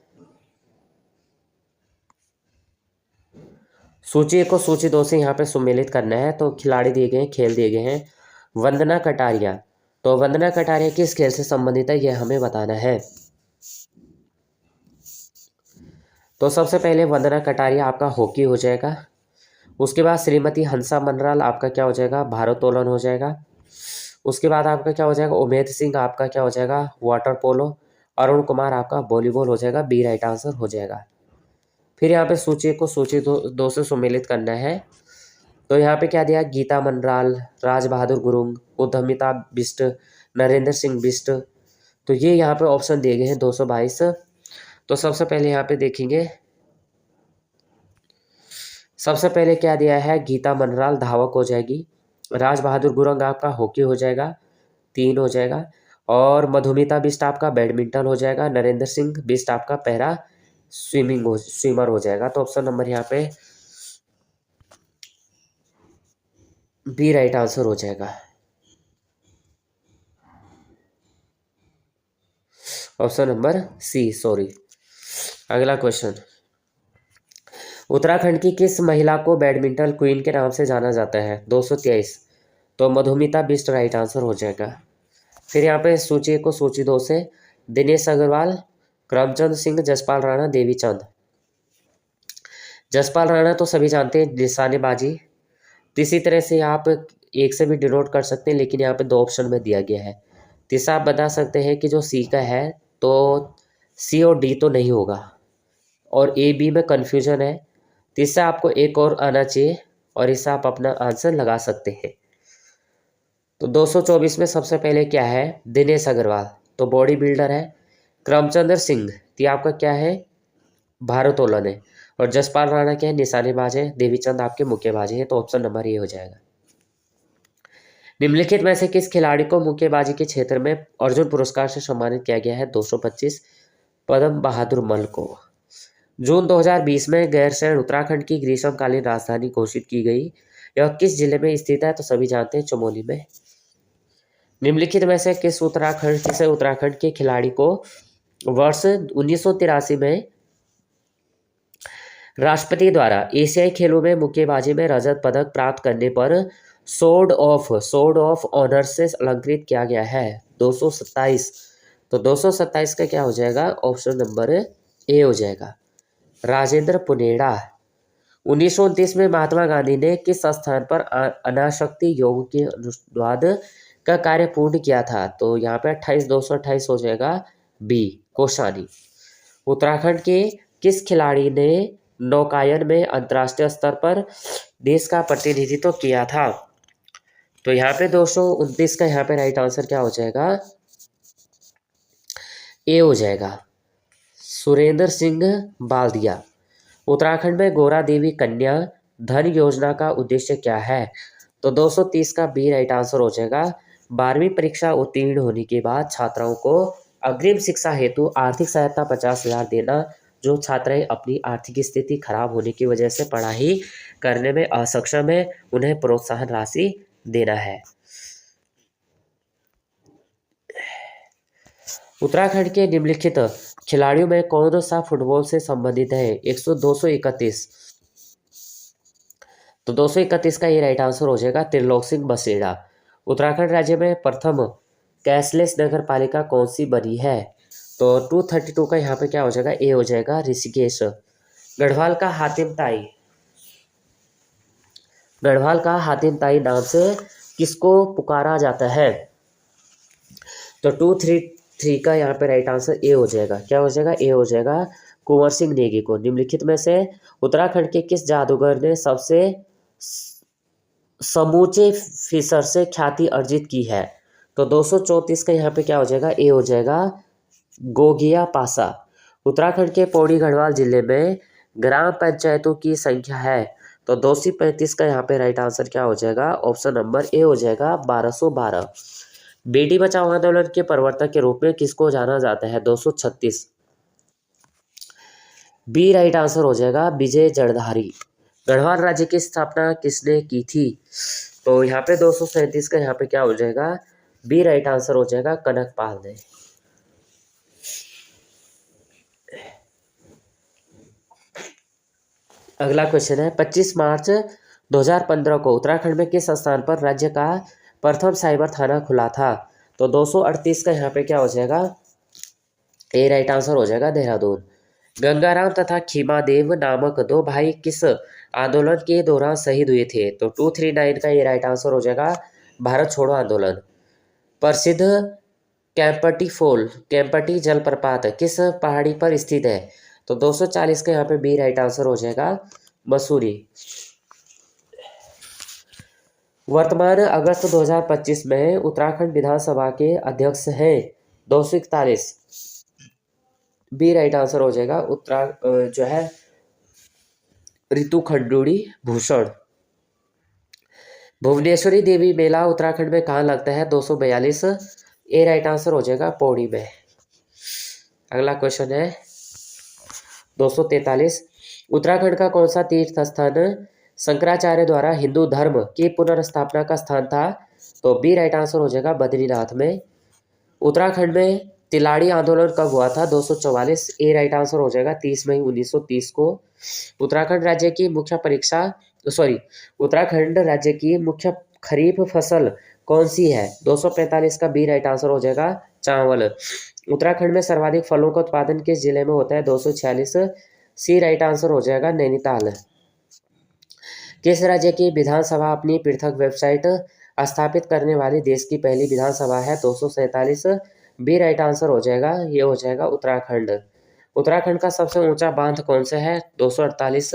सूची 1 को सूची 2 से यहाँ पे सुमेलित करना है। तो खिलाड़ी दिए गए हैं, खेल दिए गए हैं। वंदना कटारिया, तो वंदना कटारिया किस खेल से संबंधित है, यह हमें बताना है। तो सबसे पहले वंदना कटारिया आपका हॉकी हो जाएगा। उसके बाद श्रीमती हंसा मनराल आपका क्या हो जाएगा? भारोत्तोलन हो जाएगा। उसके बाद आपका क्या हो जाएगा? उमेद सिंह आपका क्या हो जाएगा? Water polo. अरुण कुमार आपका वॉलीबॉल हो जाएगा। बी राइट आंसर हो जाएगा। फिर यहाँ पे सूची को सूची दो से सुमेलित करना है। तो यहाँ पे क्या दिया? गीता मनराल, राज बहादुर गुरुंग, उद्यमिता बिष्ट, नरेंद्र सिंह बिष्ट। तो ये यहाँ पे ऑप्शन दिए गए हैं 222। तो सबसे पहले यहाँ पे देखेंगे, सबसे पहले क्या दिया है? गीता मनराल धावक हो जाएगी। राज बहादुर गुरुंग आपका हॉकी हो जाएगा, 3 हो जाएगा। और मधुमिता बिष्ट आपका बैडमिंटन हो जाएगा। नरेंद्र सिंह बिष्ट आपका पैरा स्विमर हो जाएगा। तो ऑप्शन नंबर यहाँ पे बी राइट आंसर हो जाएगा। Option number C, sorry. अगला क्वेश्चन, उत्तराखंड की किस महिला को बैडमिंटन क्वीन के नाम से जाना जाता है? 223। तो मधुमिता बिष्ट राइट आंसर हो जाएगा। फिर यहाँ पे सूची 1 को सूची 2 से दिनेश अग्रवाल, करमचंद सिंह, जसपाल राणा, देवीचंद। जसपाल राणा तो सभी जानते हैं, निशानेबाजी। इसी तरह से आप एक से भी डिनोट कर सकते हैं, लेकिन यहाँ पे 2 ऑप्शन में दिया गया है। तीसरा आप बता सकते हैं कि जो सी का है तो सी और डी तो नहीं होगा, और ए बी में कन्फ्यूजन है। तीसरा आपको एक और आना चाहिए, और इससे आप अपना आंसर लगा सकते हैं। तो 224 में सबसे पहले क्या है? दिनेश अग्रवाल, तो बॉडी बिल्डर है। करमचंद्र सिंह, तो आपका क्या है? भारोत्तोलन है। और जसपाल राणा क्या है? निशानेबाज है। देवीचंद आपके मुक्केबाजी है। तो ऑप्शन नंबर ए हो जाएगा। निम्नलिखित में से किस खिलाड़ी को मुक्केबाजी के क्षेत्र में अर्जुन पुरस्कार से सम्मानित किया गया है? 225 पद्म बहादुर मल को। जून 2020 में गैरसैंण उत्तराखंड की ग्रीष्मकालीन राजधानी घोषित की गई। यह किस जिले में स्थित है? तो सभी जानते हैं, चमोली में। निम्नलिखित में से किस उत्तराखंड के खिलाड़ी को वर्ष 1983 में राष्ट्रपति द्वारा एशियाई खेलों में मुक्केबाजी में रजत पदक प्राप्त करने पर सोर्ड ऑफ ऑनर से अलंकृत किया गया है? 227। तो 227 का क्या हो जाएगा? ऑप्शन नंबर ए हो जाएगा, राजेंद्र पुनेड़ा। 1929 में महात्मा गांधी ने किस स्थान पर अनासक्ति योग के अनुवाद का कार्य पूर्ण किया था? तो यहाँ पे 228 हो जाएगा बी, कौशानी। उत्तराखंड के किस खिलाड़ी ने नौकायन में अंतर्राष्ट्रीय स्तर पर देश का प्रतिनिधित्व किया था? तो यहाँ पे 229 का यहाँ पे राइट आंसर क्या हो जाएगा? ए हो जाएगा, सुरेंद्र सिंह बाल्दिया। उत्तराखंड में गौरा देवी कन्या धन योजना का उद्देश्य क्या है? तो 230 का बी राइट आंसर हो जाएगा। 12वीं परीक्षा उत्तीर्ण होने के बाद छात्राओं को अग्रिम शिक्षा हेतु आर्थिक सहायता 50,000 देना, जो छात्राएं अपनी आर्थिक स्थिति खराब होने की वजह से पढ़ाई करने में असक्षम है, उन्हें प्रोत्साहन राशि देना है। उत्तराखंड के निम्नलिखित खिलाड़ियों में कौन सा फुटबॉल से संबंधित है? 231। तो 231 का ये राइट आंसर हो जाएगा त्रिलोक सिंह बसेड़ा। उत्तराखंड राज्य में प्रथम कैशलेस नगर पालिका कौन सी बनी है? तो 232 का यहाँ पे क्या हो जाएगा? ए हो जाएगा ऋषिकेश। गढ़वाल का हातिम ताई नाम से किसको पुकारा जाता है? तो 233 का यहाँ पे राइट आंसर ए हो जाएगा। क्या हो जाएगा? ए हो जाएगा कुंवर सिंह नेगी को। निम्नलिखित में से उत्तराखंड के किस जादूगर ने सबसे समूचे फीसर से ख्याति अर्जित की है? तो 234 का यहाँ पे क्या हो जाएगा? ए हो जाएगा गोगिया पासा। उत्तराखंड के पौड़ी गढ़वाल जिले में ग्राम पंचायतों की संख्या है? तो 235 का यहाँ पे राइट आंसर क्या हो जाएगा? ऑप्शन नंबर ए हो जाएगा 1212। बेटी बचाओ आंदोलन के प्रवर्तक के रूप में किसको जाना जाता है? 236। बी राइट आंसर हो जाएगा विजय जड़धारी। गढ़वाल राज्य की स्थापना किसने की थी? तो यहाँ पे 237 का यहाँ पे क्या हो जाएगा? बी राइट आंसर हो जाएगा कनकपाल ने। अगला क्वेश्चन है 25 मार्च 2015 को उत्तराखंड में किस स्थान पर राज्य का प्रथम साइबर थाना खुला था? तो 238 का यहाँ पे क्या हो जाएगा? ए राइट आंसर हो जाएगा देहरादून। गंगाराम तथा खीमादेव नामक दो भाई किस आंदोलन के दौरान शहीद हुए थे? तो 239 का ये राइट आंसर हो जाएगा भारत छोड़ो आंदोलन। प्रसिद्ध कैंपटी जलप्रपात किस पहाड़ी पर स्थित है? तो 240 का यहाँ पे बी राइट आंसर हो जाएगा मसूरी। वर्तमान अगस्त 2025 में उत्तराखंड विधानसभा के अध्यक्ष हैं? 241 बी राइट आंसर हो जाएगा जो है ऋतु खंडूड़ी भूषण। भुवनेश्वरी देवी मेला उत्तराखंड में कहाँ लगता है? 242 ए राइट आंसर हो जाएगा पौड़ी में। अगला क्वेश्चन है 243 उत्तराखंड का कौन सा तीर्थ स्थान शंकराचार्य द्वारा हिंदू धर्म की पुनर्स्थापना का स्थान था? तो बी राइट आंसर हो जाएगा बद्रीनाथ में। उत्तराखंड में तिलाड़ी आंदोलन कब हुआ था? 244 ए राइट आंसर हो जाएगा 30 मई 1930 को। उत्तराखंड राज्य की मुख्य खरीफ फसल कौन सी है? 245 का बी राइट आंसर हो जाएगा चावल। उत्तराखंड में सर्वाधिक फलों का उत्पादन किस जिले में होता है? 246 सी राइट आंसर हो जाएगा नैनीताल। किस राज्य की विधानसभा अपनी पृथक वेबसाइट स्थापित करने वाली देश की पहली विधानसभा है? 247 बी राइट आंसर हो जाएगा, ये हो जाएगा उत्तराखंड। उत्तराखंड का सबसे ऊंचा बांध कौन सा है? 248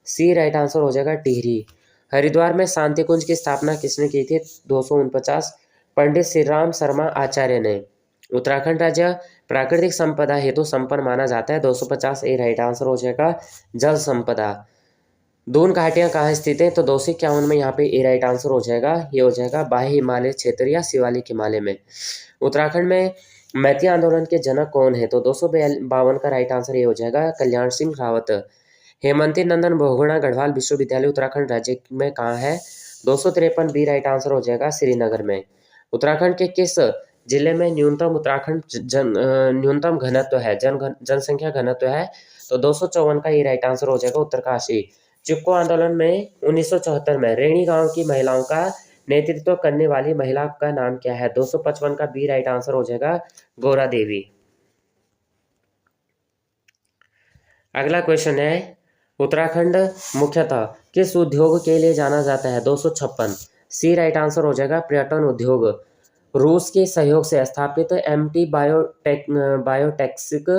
सी राइट आंसर हो जाएगा टिहरी। हरिद्वार में शांति कुंज की स्थापना किसने की थी? 249 पंडित श्री राम शर्मा आचार्य ने। उत्तराखंड राज्य प्राकृतिक संपदा हेतु संपन्न माना जाता है? 250 ए राइट आंसर हो जाएगा जल संपदा। दून घाटियां कहाँ स्थित है? तो 251 में यहाँ पे ए राइट आंसर हो जाएगा, ये हो जाएगा बाह्य हिमालय क्षेत्र या शिवालिक हिमालय में। उत्तराखंड में मैती आंदोलन के जनक कौन है? तो 252 का राइट आंसर ये हो जाएगा कल्याण सिंह रावत। हेमंती नंदन बहुगुणा गढ़वाल विश्वविद्यालय उत्तराखंड राज्य में कहाँ है? 253 बी राइट आंसर हो जाएगा श्रीनगर में। उत्तराखंड के किस जिले में न्यूनतम घनत्व है, जनसंख्या घनत्व है? तो 254 का ये राइट आंसर हो जाएगा उत्तरकाशी। चिपको आंदोलन में 1974 में रेणी गांव की महिलाओं का नेतृत्व करने वाली महिला का नाम क्या है? 255 का बी राइट आंसर हो जाएगा गौरा देवी। अगला क्वेश्चन है उत्तराखंड मुख्यतः किस उद्योग के लिए जाना जाता है? 256 सी राइट आंसर हो जाएगा पर्यटन उद्योग। रूस के सहयोग से स्थापित एमटी बायोटेक्सिक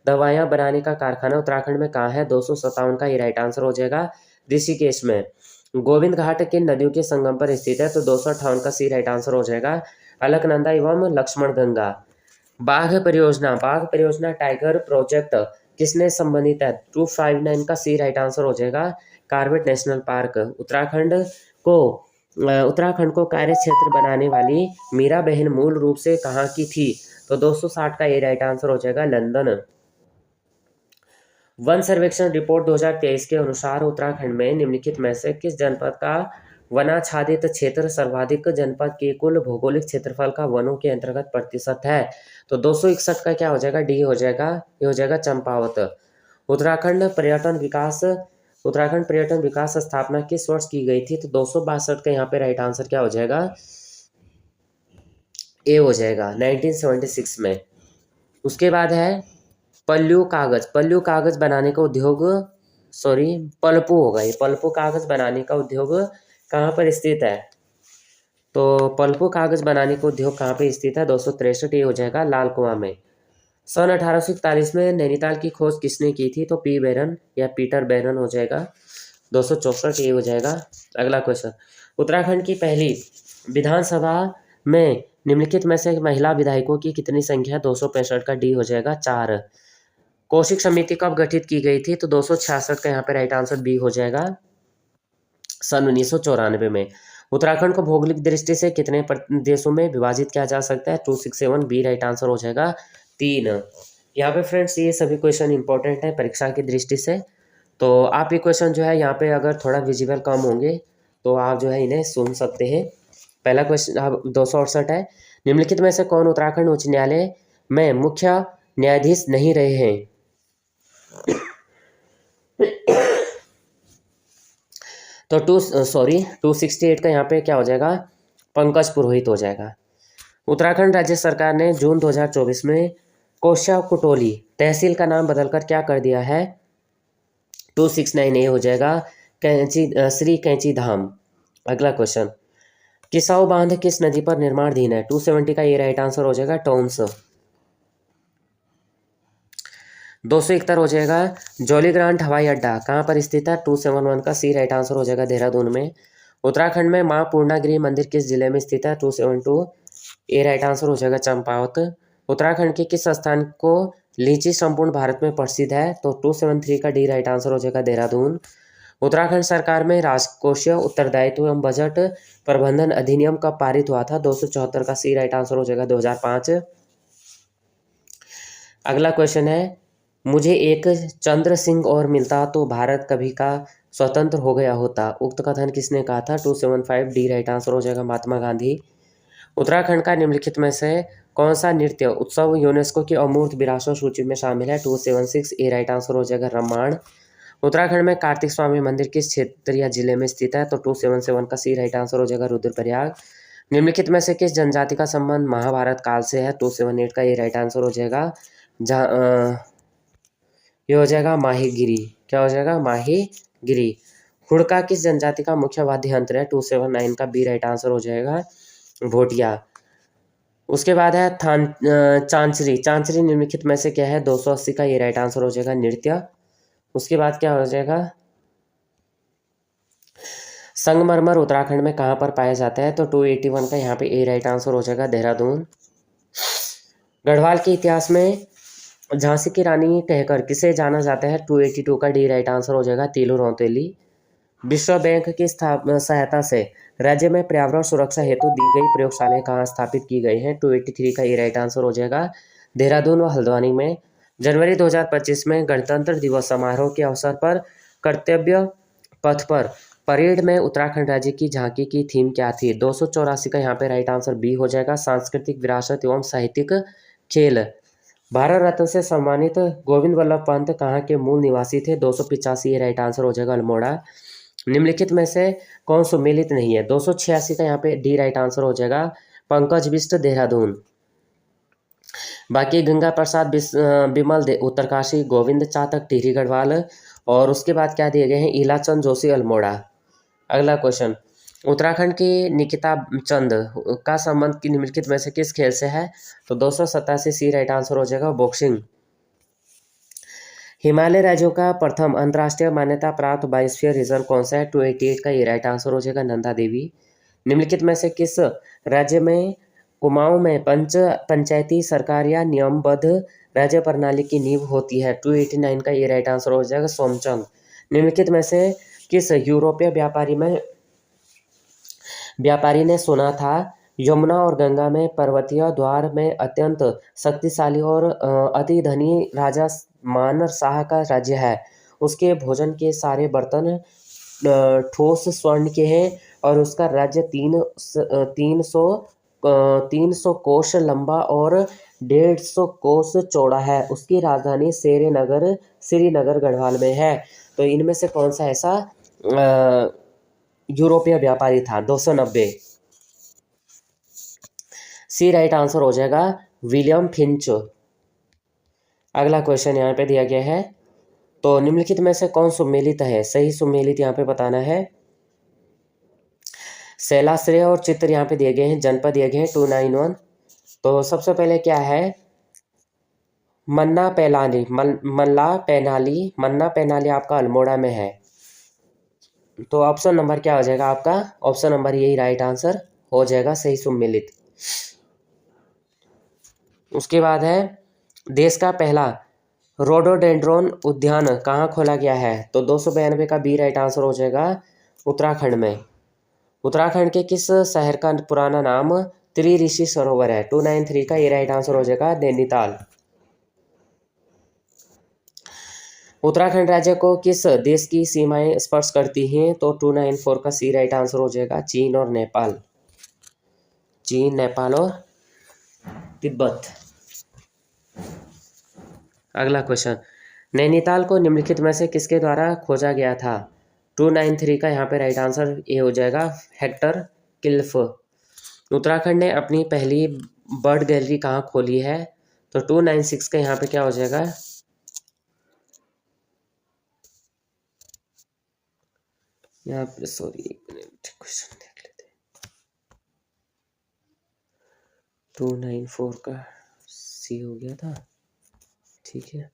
दवाइयां बनाने का कारखाना उत्तराखंड में कहाँ है? 257 का ये राइट आंसर हो जाएगा ऋषिकेश में। गोविंद घाट किन नदियों के संगम पर स्थित है? तो 258 का सी राइट आंसर हो जाएगा अलकनंदा एवं लक्ष्मण गंगा। बाघ परियोजना टाइगर प्रोजेक्ट किसने संबंधित है? 259 का सी राइट आंसर हो जाएगा कॉर्बेट नेशनल पार्क। उत्तराखंड को उत्तराखंड को कार्य क्षेत्र बनाने वाली मीरा बहन मूल रूप से कहाँ की थी? तो 260 का ये राइट आंसर हो जाएगा, लंदन। वन सर्वेक्षण रिपोर्ट 2023 के अनुसार उत्तराखंड में निम्नलिखित में से किस जनपद का वनाच्छादित क्षेत्र सर्वाधिक जनपद के कुल भौगोलिक क्षेत्रफल का वनों के अंतर्गत प्रतिशत है? तो 261 का क्या हो जाएगा, डी हो जाएगा, ये हो जाएगा चंपावत। उत्तराखंड पर्यटन विकास स्थापना किस वर्ष की गई थी? तो 262 का यहाँ पे राइट आंसर क्या हो जाएगा, ए हो जाएगा, 1976 में। उसके बाद है पल्लू कागज बनाने का उद्योग, पल्पू होगा ये, पल्पू कागज बनाने का उद्योग कहाँ पर स्थित है? तो पल्पू कागज बनाने का उद्योग कहाँ पे स्थित है? 263, ये हो जाएगा, लाल कुआं में। सन 1841 में नैनीताल की खोज किसने की थी? तो पी बैरन या पीटर बैरन हो जाएगा, 264, ये हो जाएगा। अगला क्वेश्चन, उत्तराखंड की पहली विधानसभा में निम्नलिखित में से महिला विधायकों की कितनी संख्या? 265 का डी हो जाएगा, 4। कौशिक समिति कब गठित की गई थी? तो 266 का यहाँ पे राइट आंसर बी हो जाएगा, सन 1994 में। उत्तराखंड को भौगोलिक दृष्टि से कितने देशों में विभाजित किया जा सकता है? 267, बी राइट आंसर हो जाएगा, 3। यहाँ पे फ्रेंड्स ये सभी क्वेश्चन इंपॉर्टेंट है परीक्षा की दृष्टि से, तो आप ये क्वेश्चन जो है यहाँ पे अगर थोड़ा विजिबल कम होंगे तो आप जो है इन्हें सुन सकते हैं। पहला क्वेश्चन अब 268 है, निम्नलिखित में से कौन उत्तराखंड उच्च न्यायालय में मुख्य न्यायाधीश नहीं रहे हैं? तो 268 का यहाँ पे क्या हो जाएगा, पंकज पुरोहित हो जाएगा। उत्तराखंड राज्य सरकार ने जून 2024 में कोशा कुटोली तहसील का नाम बदलकर क्या कर दिया है? 269, ये हो जाएगा, श्री कैंची धाम। अगला क्वेश्चन, किसाऊ बांध किस नदी पर निर्माणाधीन है? 270 का ये राइट आंसर हो जाएगा, टोंस। 271 हो जाएगा, जौलीग्रांट हवाई अड्डा कहाँ पर स्थित है? 271 का सी राइट आंसर हो जाएगा, देहरादून में। उत्तराखंड में माँ पूर्णागिरी मंदिर किस जिले में स्थित है? 272, ए राइट आंसर हो जाएगा, चंपावत। उत्तराखंड के किस स्थान को लीची संपूर्ण भारत में प्रसिद्ध है? तो 273 का डी राइट आंसर हो जाएगा, देहरादून। उत्तराखंड सरकार में राजकोषीय उत्तरदायित्व एवं बजट प्रबंधन अधिनियम कब पारित हुआ था? 274 का सी राइट आंसर हो जाएगा, 2005। अगला क्वेश्चन है, मुझे एक चंद्र सिंह और मिलता तो भारत कभी का स्वतंत्र हो गया होता, उक्त कथन किसने कहा था? 275, डी राइट आंसर हो जाएगा, महात्मा गांधी। उत्तराखंड का निम्नलिखित में से कौन सा नृत्य उत्सव यूनेस्को की अमूर्त विरासत सूची में शामिल है? 276, ए राइट आंसर हो जाएगा, रामायण। उत्तराखंड में कार्तिक स्वामी मंदिर किस क्षेत्र या जिले में स्थित है? तो 277 का सी राइट आंसर हो जाएगा, रुद्रप्रयाग। निम्नलिखित में से किस जनजाति का संबंध महाभारत काल से है? 278 का ये राइट आंसर हो जाएगा, ये हो जाएगा माहीगिरी। क्या हो जाएगा? माहीगिरी। हुड़का किस जनजाति का मुख्य वाद्य यंत्र है? 279 का बी राइट आंसर हो जाएगा, भोटिया। उसके बाद है चांचरी निम्नलिखित में से क्या है? 280 का ये राइट आंसर हो जाएगा, नृत्य। उसके बाद क्या हो जाएगा? संगमरमर उत्तराखंड में कहाँ पर पाया जाता है? तो 281 का यहाँ पे ए राइट आंसर हो जाएगा, देहरादून। गढ़वाल के इतिहास में झांसी की रानी कहकर किसे जाना जाता है? 282 का डी राइट आंसर हो जाएगा, तीलू रौतेली। विश्व बैंक की सहायता से राज्य में पर्यावरण सुरक्षा हेतु दी गई प्रयोगशालाएं कहाँ स्थापित की गई हैं? 283 का ये राइट आंसर हो जाएगा, देहरादून व हल्द्वानी में। जनवरी 2025 में गणतंत्र दिवस समारोह के अवसर पर कर्तव्य पथ पर परेड में उत्तराखंड राज्य की झांकी की थीम क्या थी? 284 का यहाँ पे राइट आंसर बी हो जाएगा, सांस्कृतिक विरासत एवं साहित्यिक खेल। भारत रत्न से सम्मानित गोविंद वल्लभ पंत कहाँ के मूल निवासी थे? 285, ये राइट आंसर हो जाएगा, अल्मोड़ा। निम्नलिखित में से कौन सम्मिलित नहीं है? 286 का यहाँ पे डी राइट आंसर हो जाएगा, पंकज बिष्ट, देहरादून। बाकी गंगा प्रसाद बिमल उत्तरकाशी, गोविंद चातक टिहरी गढ़वाल, और उसके बाद क्या दिए गए हैं? इलाचंद जोशी, अल्मोड़ा। अगला क्वेश्चन, उत्तराखंड की निकिता चंद का संबंध की निम्नलिखित में से किस खेल से है? तो 287 सी राइट आंसर हो जाएगा, बॉक्सिंग। हिमालय राज्यों का प्रथम अंतर्राष्ट्रीय मान्यता प्राप्त बायोस्फीयर रिजर्व कौन सा है? 288 का ये राइट आंसर हो जाएगा, नंदा देवी। निम्नलिखित में से किस राज्य में कुमाऊं में पंचायती सरकार या नियमबद्ध राज्य प्रणाली की नींव होती है? 289 का ये राइट आंसर हो जाएगा, सोमचंद। निम्नलिखित में से किस यूरोपीय व्यापारी में व्यापारी ने सुना था यमुना और गंगा में पर्वतीय द्वार में अत्यंत शक्तिशाली और अति धनी राजा मानर शाह का राज्य है। उसके भोजन के सारे बर्तन ठोस स्वर्ण के हैं और उसका राज्य 300 कोस लंबा और 150 कोस चौड़ा है। उसकी राजधानी श्रीनगर गढ़वाल में है। तो इनमें से कौन सा ऐसा यूरोपीय व्यापारी था? 290। सी राइट आंसर हो जाएगा विलियम फिंच। अगला क्वेश्चन यहाँ पे दिया गया है, तो निम्नलिखित में से कौन सुमेलित है? सही सुमेलित यहाँ पे बताना है। शैलाश्रय और चित्र यहाँ पे दिए गए हैं, जनपद दिए गए हैं 291। तो सबसे पहले क्या है? मन्ना पैनाली आपका अल्मोड़ा में है। तो ऑप्शन नंबर क्या हो जाएगा आपका? ऑप्शन नंबर यही राइट आंसर हो जाएगा, सही सुमेलित। उसके बाद है देश का पहला रोडोडेंड्रोन उद्यान कहाँ खोला गया है? तो 292 का बी राइट आंसर हो जाएगा, उत्तराखंड में। उत्तराखंड के किस शहर का पुराना नाम त्रिऋषि सरोवर है? 293 का ये राइट आंसर हो जाएगा, नैनीताल। उत्तराखंड राज्य को किस देश की सीमाएं स्पर्श करती हैं? तो 294 का सी राइट आंसर हो जाएगा, चीन और नेपाल। चीन, नेपाल और तिब्बत। अगला क्वेश्चन, नैनीताल को निम्नलिखित में से किसके द्वारा खोजा गया था? 293 का यहाँ पे राइट आंसर ये हो जाएगा, हेक्टर किल्फ। उत्तराखंड ने अपनी पहली बर्ड गैलरी कहाँ खोली है? तो 296 का यहाँ पे क्या हो जाएगा, यहाँ पे सॉरी एक मिनट क्वेश्चन देख लेते हैं। 294 का सी हो गया था, ठीक है।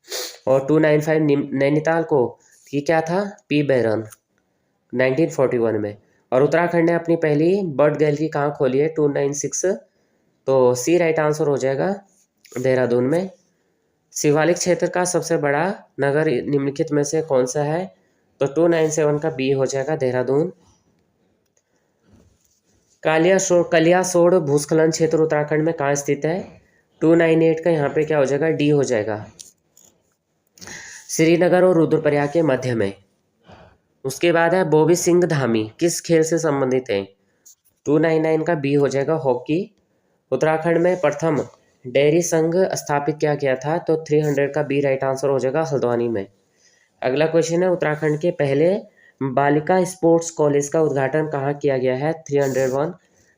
और 295 नैनीताल को ये क्या था? पी बैरन 1941 में। और उत्तराखंड ने अपनी पहली बर्ड गैलरी कहाँ खोली है? 296। तो सी राइट आंसर हो जाएगा, देहरादून में। शिवालिक क्षेत्र का सबसे बड़ा नगर निम्नलिखित में से कौन सा है? तो 297 का बी हो जाएगा, देहरादून। कलियासोड़ भूस्खलन क्षेत्र उत्तराखंड में कहाँ स्थित है? 298 का यहाँ पे क्या हो जाएगा, डी हो जाएगा, श्रीनगर और रुद्रप्रयाग के मध्य में। उसके बाद है बॉबी सिंह धामी किस खेल से संबंधित है? 299 का बी हो जाएगा, हॉकी। उत्तराखंड में प्रथम डेयरी संघ स्थापित किया गया था? तो 300 का बी राइट आंसर हो जाएगा, हल्द्वानी में। अगला क्वेश्चन है, उत्तराखंड के पहले बालिका स्पोर्ट्स कॉलेज का उद्घाटन कहाँ किया गया है? 301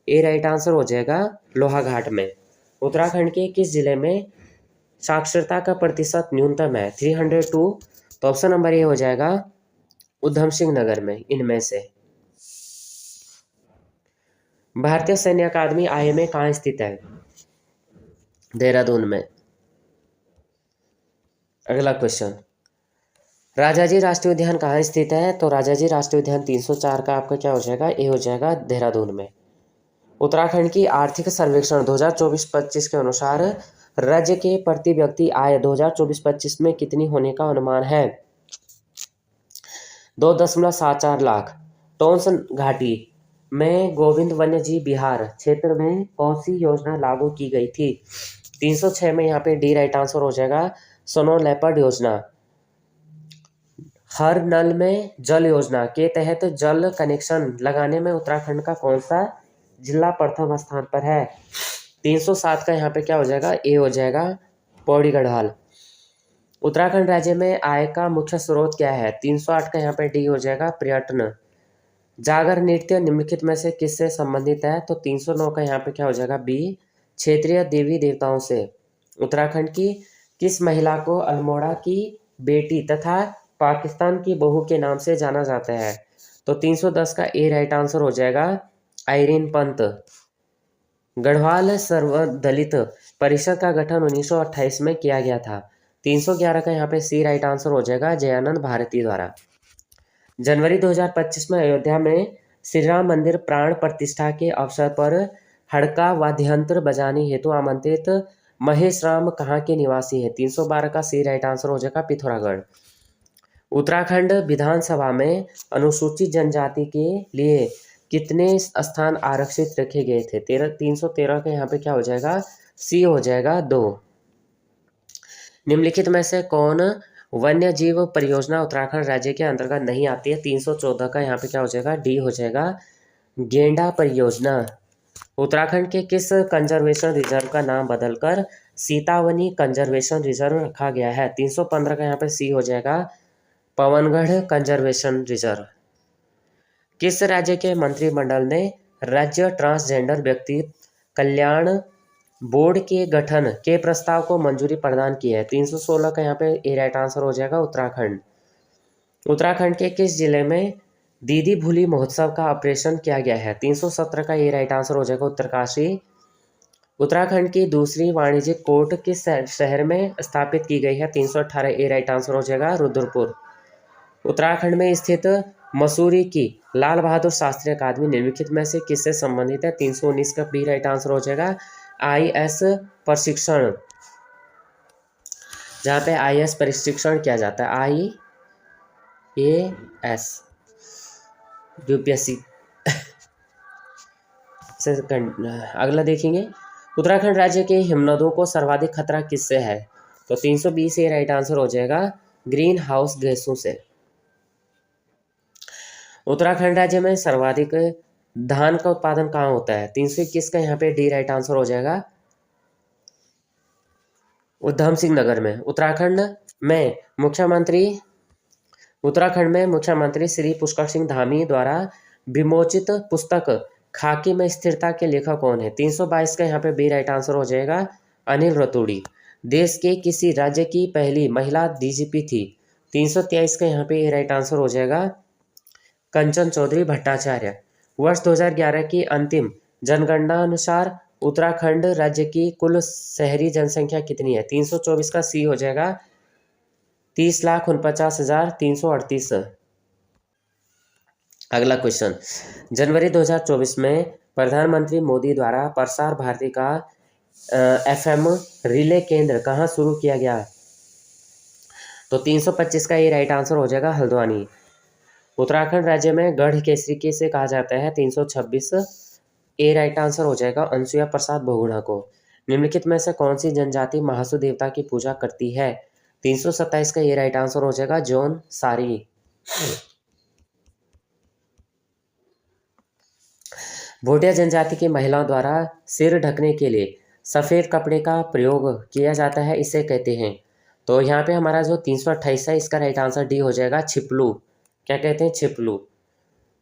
ए राइट आंसर हो जाएगा, लोहाघाट में। उत्तराखंड के किस जिले में साक्षरता का प्रतिशत न्यूनतम है? 302। तो ऑप्शन नंबर ये हो जाएगा, उधम सिंह नगर में। इनमें से भारतीय सैन्य अकादमी IMA कहाँ स्थित है? देहरादून में। अगला क्वेश्चन, राजाजी राष्ट्रीय उद्यान कहाँ स्थित है? तो राजाजी राष्ट्रीय उद्यान 304 का आपका क्या हो जाएगा, ए हो जाएगा, देहरादून में। उत्तराखंड की आर्थिक सर्वेक्षण 2024-25 के अनुसार राज्य के प्रति व्यक्ति आय 2024-25 में कितनी होने का अनुमान है? 2.74 लाख। टोंस घाटी में गोविंद वन्यजीव विहार क्षेत्र में कौन सी योजना लागू की गई थी? 306 में यहाँ पे डी राइट आंसर हो जाएगा, स्नो लेपर्ड योजना। हर नल में जल योजना के तहत जल कनेक्शन लगाने में उत्तराखंड का कौन सा जिला प्रथम स्थान पर है? 307 का यहाँ पे क्या हो जाएगा, ए हो जाएगा, पौड़ी गढ़वाल। उत्तराखंड राज्य में आय का मुख्य स्रोत क्या है? 308 का यहाँ पे डी हो जाएगा, पर्यटन। जागर नृत्य निम्नलिखित में से किससे संबंधित है? तो 309 का यहाँ पे क्या हो जाएगा, बी, क्षेत्रीय देवी देवताओं से। उत्तराखंड की किस महिला को अल्मोड़ा की बेटी तथा पाकिस्तान की बहू के नाम से जाना जाता है? तो 310 का ए राइट आंसर हो जाएगा, आइरीन पंत। गढ़वाल सर्वदलित परिषद का गठन 1928 में किया गया था? 311 का यहाँ पे सी राइट आंसर हो जाएगा, जयानंद भारती द्वारा। जनवरी 2025 में अयोध्या में श्री राम मंदिर प्राण प्रतिष्ठा के अवसर पर हड़का वाद्ययंत्र बजाने हेतु आमंत्रित महेश राम कहाँ के निवासी है? 312 का सी राइट आंसर हो जाएगा, पिथौरागढ़। उत्तराखंड विधानसभा में अनुसूचित जनजाति के लिए कितने स्थान आरक्षित रखे गए थे? 313 का यहाँ पे क्या हो जाएगा? सी हो जाएगा 2। निम्नलिखित में से कौन वन्य जीव परियोजना उत्तराखंड राज्य के अंतर्गत नहीं आती है? 314 का यहाँ पे क्या हो जाएगा? डी हो जाएगा, गेंडा परियोजना। उत्तराखंड के किस कंजर्वेशन रिजर्व का नाम बदलकर सीतावनी कंजर्वेशन रिजर्व रखा गया है? 315 का यहाँ पे सी हो जाएगा, पवनगढ़ कंजर्वेशन रिजर्व। किस राज्य के मंत्रिमंडल ने राज्य ट्रांसजेंडर व्यक्ति कल्याण बोर्ड के गठन के प्रस्ताव को मंजूरी प्रदान की है? 316 का यहाँ पे ए राइट आंसर हो जाएगा, उत्तराखंड। उत्तराखंड के किस जिले में दीदी भूली महोत्सव का ऑपरेशन किया गया है? 317 का ये राइट आंसर हो जाएगा, उत्तरकाशी। उत्तराखंड की दूसरी वाणिज्यिक कोर्ट किस शहर में स्थापित की गई है? 318 ए राइट आंसर हो जाएगा, रुद्रपुर। उत्तराखंड में स्थित मसूरी की लाल बहादुर शास्त्री अकादमी निम्नलिखित में से किससे संबंधित है? 319 का बी राइट आंसर हो जाएगा, आईएएस प्रशिक्षण, जहाँ पे आईएएस प्रशिक्षण किया जाता है, आईएएस यूपीएससी से। अगला देखेंगे, उत्तराखंड राज्य के हिमनदों को सर्वाधिक खतरा किससे है? तो 320 ये राइट आंसर हो जाएगा, ग्रीन हाउस गैसों से। उत्तराखंड राज्य में सर्वाधिक धान का उत्पादन कहाँ होता है? 321 का यहाँ पे डी राइट आंसर हो जाएगा, उधम सिंह नगर में। उत्तराखंड में मुख्यमंत्री श्री पुष्कर सिंह धामी द्वारा विमोचित पुस्तक खाकी में स्थिरता के लेखक कौन है? 322 का यहाँ पे बी राइट आंसर हो जाएगा, अनिल रतूड़ी। देश के किसी राज्य की पहली महिला डीजीपी थी? 323 का यहाँ पे ए राइट आंसर हो जाएगा, कंचन चौधरी भट्टाचार्य। वर्ष 2011 की अंतिम जनगणना अनुसार उत्तराखंड राज्य की कुल शहरी जनसंख्या कितनी है? 324 का सी हो जाएगा, 30,49,338। अगला क्वेश्चन, जनवरी 2024 में प्रधानमंत्री मोदी द्वारा प्रसार भारती का एफएम रिले केंद्र कहाँ शुरू किया गया? तो 325 का ये राइट आंसर हो जाएगा, हल्द्वानी। उत्तराखंड राज्य में गढ़ केसरी किसे कहा जाता है? 326 ए राइट आंसर हो जाएगा, अनसुया प्रसाद बहुगुणा को। निम्नलिखित में से कौन सी जनजाति महासू देवता की पूजा करती है? 327 का ये राइट आंसर हो जाएगा, जौन सारी। भोटिया जनजाति की महिलाओं द्वारा सिर ढकने के लिए सफ़ेद कपड़े का प्रयोग किया जाता है, इसे कहते हैं? तो यहाँ पे हमारा जो 328 है, इसका राइट आंसर डी हो जाएगा, छिपलू। क्या कहते हैं? छिपलू।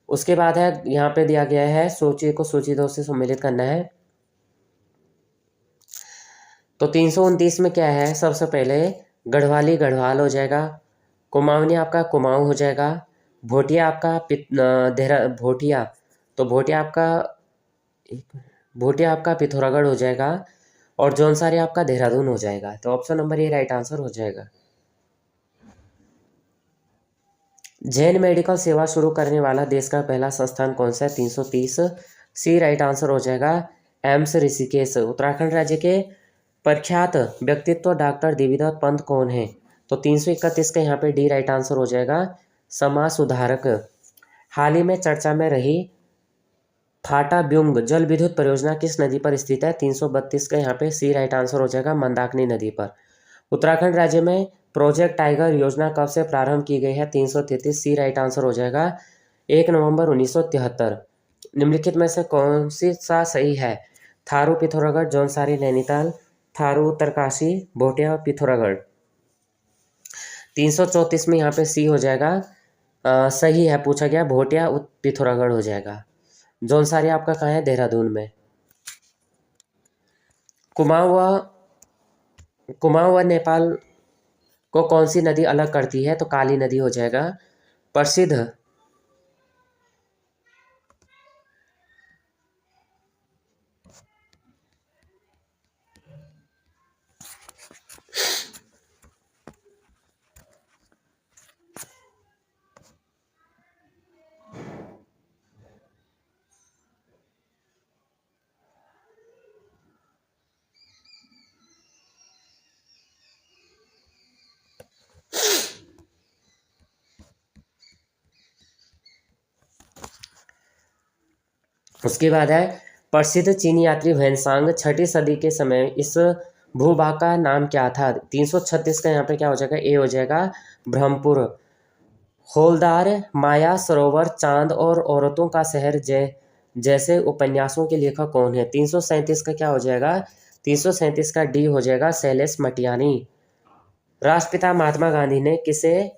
उसके बाद है, यहाँ पे दिया गया है, सूची को सूची 2 से सम्मिलित करना है। तो 329 में क्या है? सबसे पहले गढ़वाली गढ़वाल हो जाएगा, कुमाऊनी आपका कुमाऊँ हो जाएगा, भोटिया आपका भोटिया, तो भोटिया आपका पिथौरागढ़ हो जाएगा, और जौनसारी आपका देहरादून हो जाएगा। तो ऑप्शन नंबर ये राइट आंसर हो जाएगा। जैन मेडिकल सेवा शुरू करने वाला देश का पहला संस्थान कौन सा है? 330 सी राइट आंसर हो जाएगा, एम्स ऋषिकेश। उत्तराखंड राज्य के प्रख्यात व्यक्तित्व डॉक्टर देवीदत्त पंत कौन है? तो 331 का यहाँ पे डी राइट आंसर हो जाएगा, समाज सुधारक। हाल ही में चर्चा में रही फाटा ब्यूंग जल विद्युत परियोजना किस नदी पर स्थित है? 332 का यहाँ पे सी राइट आंसर हो जाएगा, मंदाकिनी नदी पर। उत्तराखंड राज्य में प्रोजेक्ट टाइगर योजना कब से प्रारंभ की गई है? 333 सी राइट आंसर हो जाएगा, 1 नवंबर 1973। निम्नलिखित में से कौन सी सा सही है? थारू पिथौरागढ़, जौनसारी नैनीताल, थारू उत्तरकाशी, भोटिया पिथौरागढ़। 334 में यहाँ पे सी हो जाएगा, सही है, पूछा गया भोटिया पिथौरागढ़ हो जाएगा। जौनसारी आपका कहाँ है? देहरादून में। कुमाऊँ व नेपाल को कौन सी नदी अलग करती है? तो काली नदी हो जाएगा। प्रसिद्ध उसके बाद है प्रसिद्ध चीनी यात्री ह्वेनसांग 6ठी सदी के समय इस भूभाग का नाम क्या था? 336 का यहाँ पे क्या हो जाएगा? ए हो जाएगा ब्रह्मपुर। हौलदार, माया सरोवर, चांद और औरतों का शहर जैसे उपन्यासों के लेखक कौन है? 337 का क्या हो जाएगा? 337 का डी हो जाएगा शैलेश मटियानी। राष्ट्रपिता महात्मा गांधी ने किसे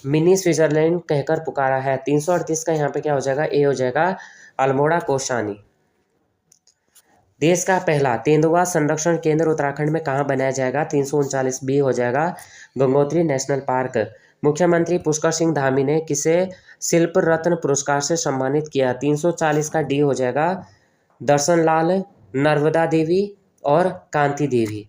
मिनी स्विट्जरलैंड कहकर पुकारा है? 338 का यहाँ पे क्या हो जाएगा? ए हो जाएगा अल्मोड़ा कोशानी। देश का पहला तेंदुआ संरक्षण केंद्र उत्तराखंड में कहाँ बनाया जाएगा? 339 बी हो जाएगा गंगोत्री नेशनल पार्क। मुख्यमंत्री पुष्कर सिंह धामी ने किसे शिल्प रत्न पुरस्कार से सम्मानित किया? 340 का डी हो जाएगा दर्शन लाल, नर्मदा देवी और कांति देवी।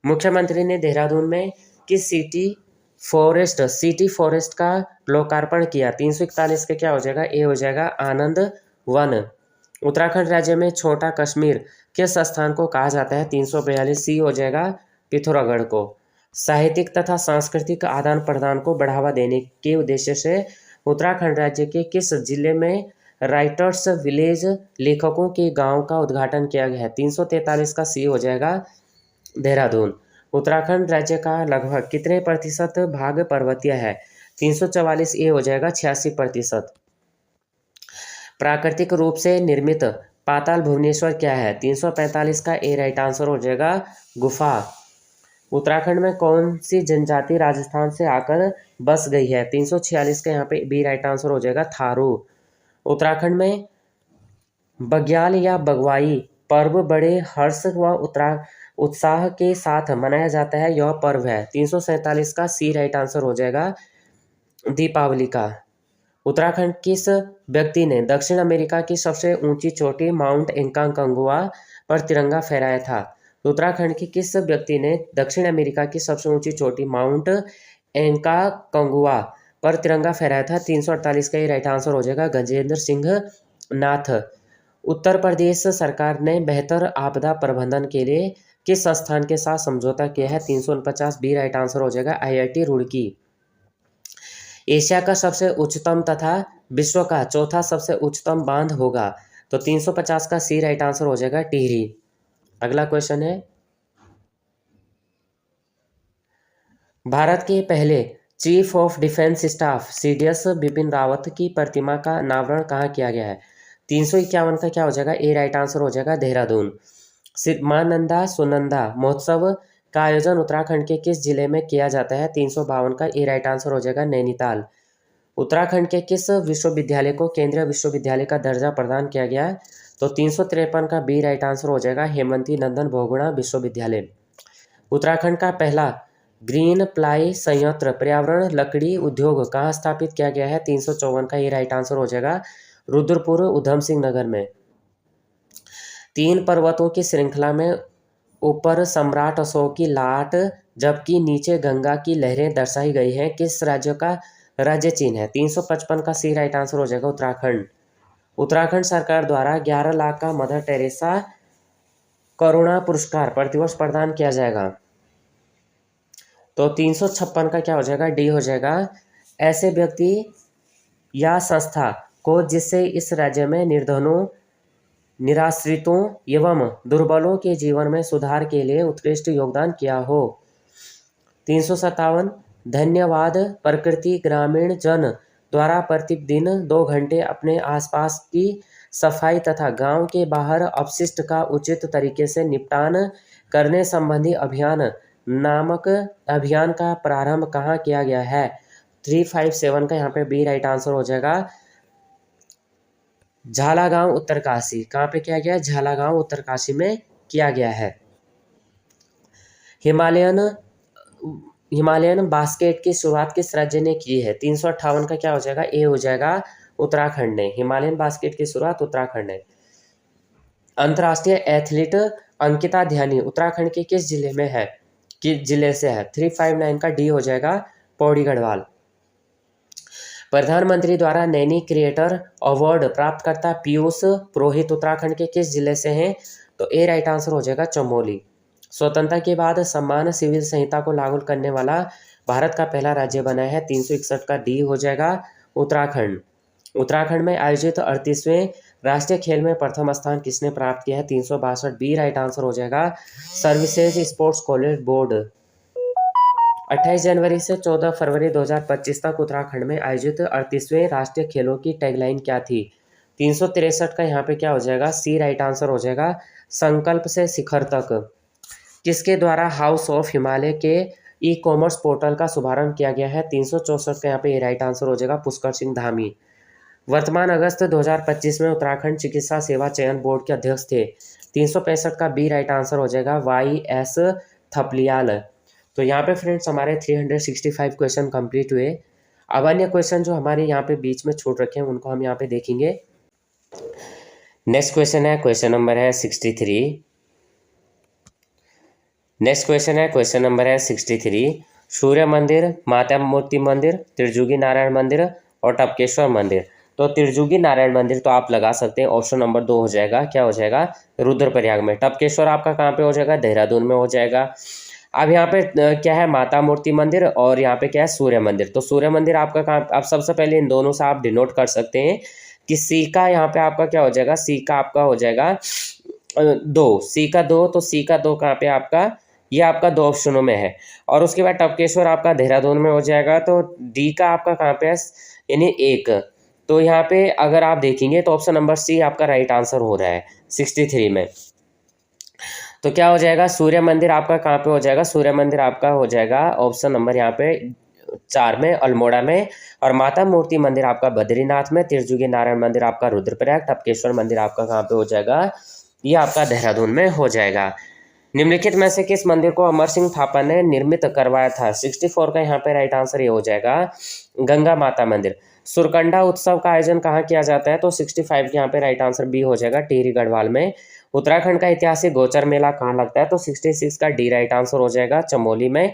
मुख्यमंत्री ने देहरादून में किस सिटी फॉरेस्ट का लोकार्पण किया? 341 के क्या हो जाएगा? ए हो जाएगा आनंद वन। उत्तराखंड राज्य में छोटा कश्मीर किस स्थान को कहा जाता है? 342 सी हो जाएगा पिथौरागढ़ को। साहित्यिक तथा सांस्कृतिक आदान प्रदान को बढ़ावा देने के उद्देश्य से उत्तराखंड राज्य के किस जिले में राइटर्स विलेज लेखकों के गांव का उद्घाटन किया गया है? 343 का सी हो जाएगा देहरादून। उत्तराखंड राज्य का लगभग कितने प्रतिशत भाग पर्वतीय है? 344 ए हो जाएगा 86%। प्राकृतिक रूप से निर्मित पाताल भुवनेश्वर क्या है? 345 का ए राइट आंसर हो जाएगा गुफा। उत्तराखंड में कौन सी जनजाति राजस्थान से आकर बस गई है? 346 का यहाँ पे बी राइट आंसर हो जाएगा थारू। उत्तराखंड में बग्याल या बगवाई पर्व बड़े हर्ष व उत्साह के साथ मनाया जाता है। यह पर्व है 347 का सी राइट आंसर हो जाएगा दीपावली का। उत्तराखंड किस व्यक्ति ने दक्षिण अमेरिका की सबसे ऊंची चोटी माउंट एंकांगुआ पर तिरंगा फहराया था? उत्तराखंड के किस व्यक्ति ने दक्षिण अमेरिका की सबसे ऊंची चोटी माउंट एंकांगुआ पर तिरंगा फहराया था? 348 का ये राइट आंसर हो जाएगा गजेंद्र सिंह नाथ। उत्तर प्रदेश सरकार ने बेहतर आपदा प्रबंधन के लिए किस संस्थान के साथ समझौता किया है? 349 बी राइट आंसर हो जाएगा IIT रुड़की। एशिया का सबसे उच्चतम तथा विश्व का चौथा सबसे उच्चतम बांध होगा? तो 350 का सी राइट आंसर हो जाएगा टिहरी। अगला क्वेश्चन है, भारत के पहले chief of defence staff CDS Bipin Rawat की प्रतिमा का अनावरण कहाँ किया गया है? 351 का क्या हो जाएगा? ए राइट आंसर हो जाएगा देहरादून। मां नंदा सुनंदा महोत्सव का आयोजन उत्तराखंड के किस जिले में किया जाता है? 352 का ए राइट आंसर हो जाएगा नैनीताल। उत्तराखंड के किस विश्वविद्यालय को केंद्रीय विश्वविद्यालय का दर्जा प्रदान किया गया है? तो 353 का बी राइट आंसर हो जाएगा हेमंती नंदन बहुगुणा विश्वविद्यालय। उत्तराखंड का पहला ग्रीन प्लाई संयंत्र पर्यावरण लकड़ी उद्योग कहाँ स्थापित किया गया है? 354 का ये राइट आंसर हो जाएगा रुद्रपुर उधम सिंह नगर में। 3 पर्वतों की श्रृंखला में ऊपर सम्राट अशोक की लाट जबकि नीचे गंगा की लहरें दर्शाई गई हैं। किस राज्य का राज्य चिन्ह है? 355 का सी राइट आंसर हो जाएगा उत्तराखंड। उत्तराखंड सरकार द्वारा 11 लाख का मदर टेरेसा करुणा पुरस्कार प्रतिवर्ष प्रदान किया जाएगा। तो 356 का क्या हो जाएगा? डी हो जाएगा ऐसे व्यक्ति या संस्था को जिससे इस राज्य में निर्धनों निराश्रितों एवं दुर्बलों के जीवन में सुधार के लिए उत्कृष्ट योगदान किया हो। 357 धन्यवाद प्रकृति ग्रामीण जन द्वारा प्रतिदिन 2 घंटे अपने आसपास की सफाई तथा गांव के बाहर अपशिष्ट का उचित तरीके से निपटान करने संबंधी अभियान नामक अभियान का प्रारंभ कहाँ किया गया है? 357 का यहाँ पे बी राइट आंसर हो जाएगा झालागांव उत्तरकाशी। कहाँ पे किया गया? झालागांव उत्तरकाशी में किया गया है। हिमालयन बास्केट की शुरुआत किस राज्य ने की है? 358 का क्या हो जाएगा? ए हो जाएगा उत्तराखंड ने। हिमालयन बास्केट की शुरुआत उत्तराखंड ने। अंतर्राष्ट्रीय एथलीट अंकिता ध्यानी उत्तराखंड के किस जिले में है? किस जिले से है? 359 का डी हो जाएगा पौड़ी गढ़वाल। प्रधानमंत्री द्वारा नैनी क्रिएटर अवार्ड प्राप्तकर्ता पीयूष पुरोहित उत्तराखंड के किस जिले से हैं? तो ए राइट आंसर हो जाएगा चमोली। स्वतंत्रता के बाद समान सिविल संहिता को लागू करने वाला भारत का पहला राज्य बना है। 361 का डी हो जाएगा उत्तराखंड। उत्तराखंड में आयोजित 38वें राष्ट्रीय खेल में प्रथम स्थान किसने प्राप्त किया है? 362। बी राइट आंसर हो जाएगा सर्विसेज स्पोर्ट्स कॉलेज बोर्ड। 28 जनवरी से 14 फरवरी 2025 तक उत्तराखंड में आयोजित 38वें राष्ट्रीय खेलों की टैगलाइन क्या थी? 363 का यहाँ पे क्या हो जाएगा? सी राइट आंसर हो जाएगा संकल्प से शिखर तक। किसके द्वारा हाउस ऑफ हिमालय के ई कॉमर्स पोर्टल का शुभारंभ किया गया है? 364 का यहाँ पे राइट आंसर हो जाएगा पुष्कर सिंह धामी। वर्तमान अगस्त 2025 में उत्तराखंड चिकित्सा सेवा चयन बोर्ड के अध्यक्ष थे? 365 का बी राइट आंसर हो जाएगा YS थपलियाल। तो यहाँ पे फ्रेंड्स हमारे 365 क्वेश्चन कंप्लीट हुए। अब अन्य क्वेश्चन जो हमारे यहाँ पे बीच में छूट रखे हैं उनको हम यहाँ पे देखेंगे। नेक्स्ट क्वेश्चन है, क्वेश्चन नंबर है 63। नेक्स्ट क्वेश्चन है, क्वेश्चन नंबर है 63। सूर्य मंदिर, माता मूर्ति मंदिर, त्रिजुगी नारायण मंदिर और टपकेश्वर मंदिर। तो त्रिजुगी नारायण मंदिर तो आप लगा सकते हैं, ऑप्शन नंबर 2 हो जाएगा। क्या हो जाएगा? रुद्रप्रयाग में। टपकेश्वर आपका कहाँ पे हो जाएगा? देहरादून में हो जाएगा। अब यहाँ पे क्या है? माता मूर्ति मंदिर और यहाँ पे क्या है? सूर्य मंदिर। तो सूर्य मंदिर आपका कहाँ? आप सबसे पहले इन दोनों से आप डिनोट कर सकते हैं कि सी का यहाँ पे आपका क्या हो जाएगा? सी का आपका हो जाएगा 2, सी का 2। तो सी का 2 कहाँ पे आपका? ये आपका 2 ऑप्शनों में है। और उसके बाद टपकेश्वर आपका देहरादून में हो जाएगा। तो डी का आपका कहाँ पे है? यानी 1। तो यहाँ पे अगर आप देखेंगे तो ऑप्शन नंबर सी आपका राइट आंसर हो रहा है 63 में। तो क्या हो जाएगा? सूर्य मंदिर आपका कहाँ पे हो जाएगा? सूर्य मंदिर आपका हो जाएगा ऑप्शन नंबर यहाँ पे 4 में, अल्मोड़ा में। और माता मूर्ति मंदिर आपका बद्रीनाथ में। त्रिजुगी नारायण मंदिर आपका रुद्रप्रयाग। टपकेश्वर मंदिर आपका कहाँ पे हो जाएगा? ये आपका देहरादून में हो जाएगा। निम्नलिखित में से किस मंदिर को अमर सिंह थापा ने निर्मित करवाया था? 64 का यहाँ पे राइट आंसर ये हो जाएगा गंगा माता मंदिर। सुरकंडा उत्सव का आयोजन कहाँ किया जाता है? तो 65 के यहाँ पे राइट आंसर बी हो जाएगा टिहरी गढ़वाल में। उत्तराखंड का ऐतिहासिक गोचर मेला कहाँ लगता है? तो 66 का डी राइट आंसर हो जाएगा चमोली में।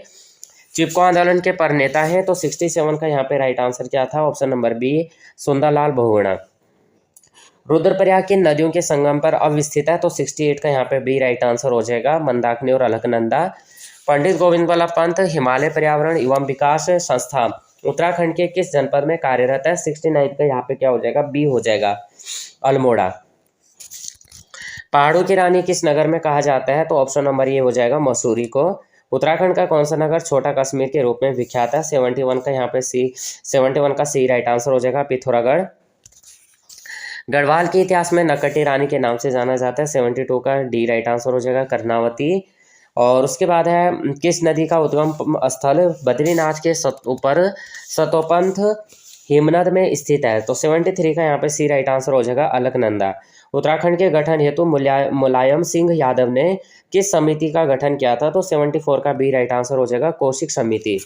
चिपको आंदोलन के प्रणेता हैं? तो 67 का यहाँ पे राइट आंसर क्या था? Option number B Sundarlal Bahuguna. Rudraprayag की नदियों के संगम पर अवस्थित है? तो 68 का यहाँ पे बी राइट आंसर हो जाएगा मंदाकिनी और अलकनंदा। पंडित गोविंद बल्लभ पंत हिमालय पर्यावरण एवं विकास संस्था उत्तराखंड के किस जनपद में कार्यरत है? 69 का यहाँ पे क्या हो जाएगा? बी हो जाएगा अल्मोड़ा। पहाड़ों की रानी किस नगर में कहा जाता है? तो ऑप्शन नंबर ये हो जाएगा मसूरी को। उत्तराखंड का कौन सा नगर छोटा कश्मीर के रूप में विख्यात है? 71 का यहाँ पे सी, 71 का सी राइट आंसर हो जाएगा पिथौरागढ़। गढ़वाल के इतिहास में नकटी रानी के नाम से जाना जाता है? 72 का डी राइट आंसर हो जाएगा कर्णावती। और उसके बाद है किस नदी का उद्गम स्थल बद्रीनाथ के ऊपर सतोपंथ हिमनद में स्थित है? तो 73 का यहाँ पे सी राइट आंसर हो जाएगा अलकनंदा। उत्तराखंड के गठन हेतु मुलायम सिंह यादव ने किस समिति का गठन किया था? तो 74 का बी राइट आंसर हो जाएगा कौशिक समिति।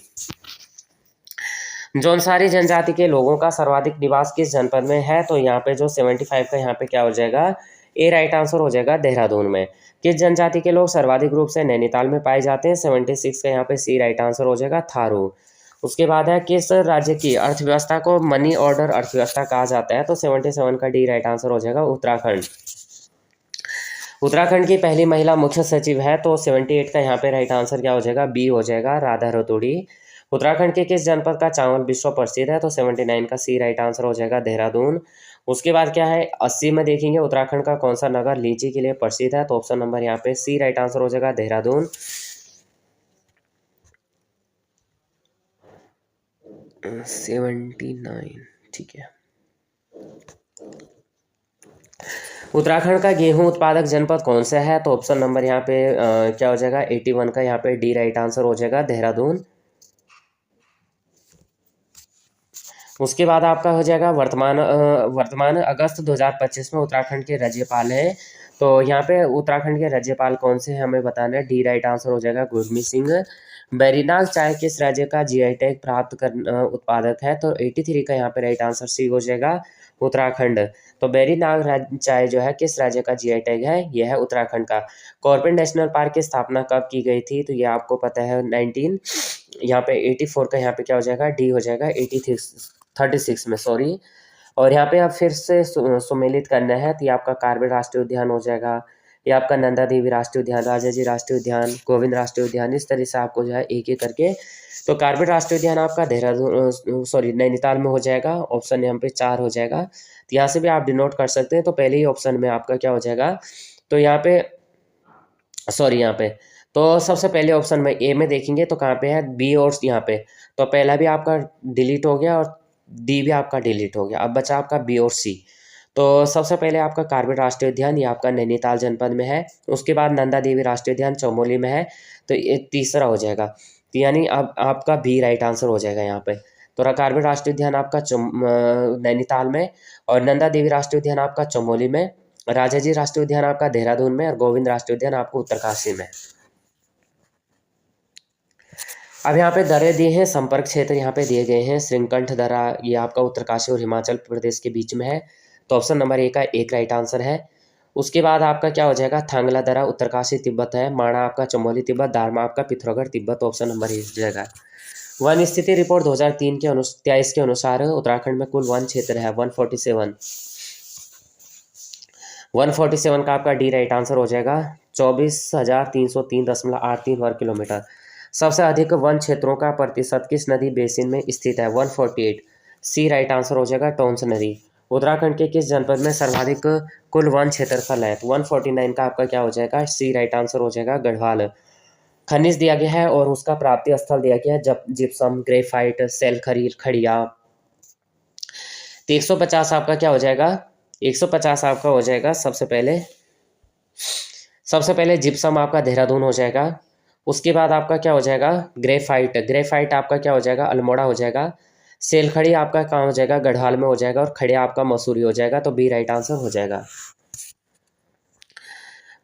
जौनसारी जनजाति के लोगों का सर्वाधिक निवास किस जनपद में है? तो यहाँ पे जो 75 का यहाँ पे क्या हो जाएगा? ए राइट आंसर हो जाएगा देहरादून में। किस जनजाति के लोग सर्वाधिक रूप से नैनीताल में पाए जाते हैं? 76 का यहाँ पे सी राइट आंसर हो जाएगा थारू। उसके बाद है किस राज्य की अर्थव्यवस्था को मनी ऑर्डर अर्थव्यवस्था कहा जाता है? तो 77 का डी राइट आंसर हो जाएगा उत्तराखंड। उत्तराखंड की पहली महिला मुख्य सचिव है? तो 78 का यहाँ पे राइट आंसर क्या हो जाएगा? बी हो जाएगा राधा रतूड़ी। उत्तराखंड के किस जनपद का चावल विश्व प्रसिद्ध है? तो 79 का सी राइट आंसर हो जाएगा देहरादून। उसके बाद क्या है 80 में देखेंगे उत्तराखंड का कौन सा नगर लीची के लिए प्रसिद्ध है? तो ऑप्शन नंबर यहाँ पे सी राइट आंसर हो जाएगा देहरादून। 79 ठीक है। उत्तराखंड का गेहूं उत्पादक जनपद कौन सा है? तो ऑप्शन नंबर यहाँ पे क्या हो जाएगा 81 का यहाँ पे डी राइट आंसर हो जाएगा देहरादून। उसके बाद आपका हो जाएगा वर्तमान अगस्त 2025 में उत्तराखंड के राज्यपाल है? तो यहाँ पे उत्तराखंड के राज्यपाल कौन से हैं हमें बताना है। डी राइट आंसर हो जाएगा गुरमीत सिंह। बैरीनाग चाय किस राज्य का जीआई टैग प्राप्त कर उत्पादक है? तो 83 का यहाँ पे राइट आंसर सी हो जाएगा उत्तराखंड। तो बैरीनाग चाय जो है किस राज्य का जीआई टैग है? यह है उत्तराखंड का। कॉर्बेट नेशनल पार्क की स्थापना कब की गई थी? तो ये आपको पता है 19 यहाँ पे 84 का यहाँ पे क्या हो जाएगा? डी हो जाएगा 36 में सॉरी। और यहाँ पे आप फिर से सुमेलित करना है तो ये आपका कार्बेट राष्ट्रीय उद्यान हो जाएगा, ये आपका नंदा देवी राष्ट्रीय उद्यान, राजा जी राष्ट्रीय उद्यान, गोविंद राष्ट्रीय उद्यान। इस तरह से आपको जो है एक एक करके तो कार्बेट राष्ट्रीय उद्यान आपका देहरादून नैनीताल में हो जाएगा। ऑप्शन यहाँ पे 4 हो जाएगा तो यहाँ से भी आप डिनोट कर सकते हैं। तो पहले ही ऑप्शन में आपका क्या हो जाएगा, तो यहाँ पे सॉरी यहाँ पे, तो सबसे पहले ऑप्शन में ए में देखेंगे तो कहाँ पे है, बी और यहाँ पे, तो पहला भी आपका डिलीट हो गया और डी भी आपका डिलीट हो गया। अब बचा आपका बी और सी। तो सबसे पहले आपका कार्बेट राष्ट्रीय उद्यान ये आपका नैनीताल जनपद में है। उसके बाद नंदा देवी राष्ट्रीय उद्यान चमोली में है। तो ये तीसरा हो जाएगा, तो यानी अब आपका बी राइट आंसर हो जाएगा यहाँ पे। तो कार्बेट राष्ट्रीय उद्यान आपका नैनीताल में, और नंदा देवी राष्ट्रीय उद्यान आपका चमोली में, राजाजी राष्ट्रीय उद्यान आपका देहरादून में, और गोविंद राष्ट्रीय उद्यान आपको उत्तरकाशी में। अब यहाँ पे दरे दिए हैं, संपर्क क्षेत्र यहाँ पे दिए गए हैं। श्रृंगकंठ दर्रा ये आपका उत्तरकाशी और हिमाचल प्रदेश के बीच में है। तो ऑप्शन नंबर ए का एक राइट आंसर है। उसके बाद आपका क्या हो जाएगा, थांगला दर्रा उत्तरकाशी तिब्बत है। माणा आपका चमोली तिब्बत, दारमा आपका Pithoragarh Tibet. Option number A हो जाएगा। वन स्थिति रिपोर्ट 2003 के 23 के अनुसार उत्तराखंड में कुल वन क्षेत्र है 147। 147 का आपका डी राइट आंसर हो जाएगा। 24,303.83 वर्ग किलोमीटर। सबसे अधिक वन क्षेत्रों का प्रतिशत किस नदी बेसिन में स्थित है, 148। सी राइट आंसर हो जाएगा, टोंस नदी। उत्तराखंड के किस जनपद में सर्वाधिक कुल वन क्षेत्रफल है, 149 का आपका क्या हो जाएगा, सी राइट आंसर हो जाएगा, गढ़वाल। खनिज दिया गया है और उसका प्राप्ति स्थल दिया गया है जिप्सम, ग्रेफाइट, सेल खड़िया। तो 150 आपका क्या हो जाएगा, 150 आपका हो जाएगा सबसे पहले जिप्सम आपका देहरादून हो जाएगा। उसके बाद आपका क्या हो जाएगा, ग्रेफाइट आपका क्या हो जाएगा, अल्मोड़ा हो जाएगा। सेलखड़ी आपका कहाँ हो जाएगा, गढ़वाल में हो जाएगा। और खड़िया आपका मसूरी हो जाएगा। तो बी राइट आंसर हो जाएगा।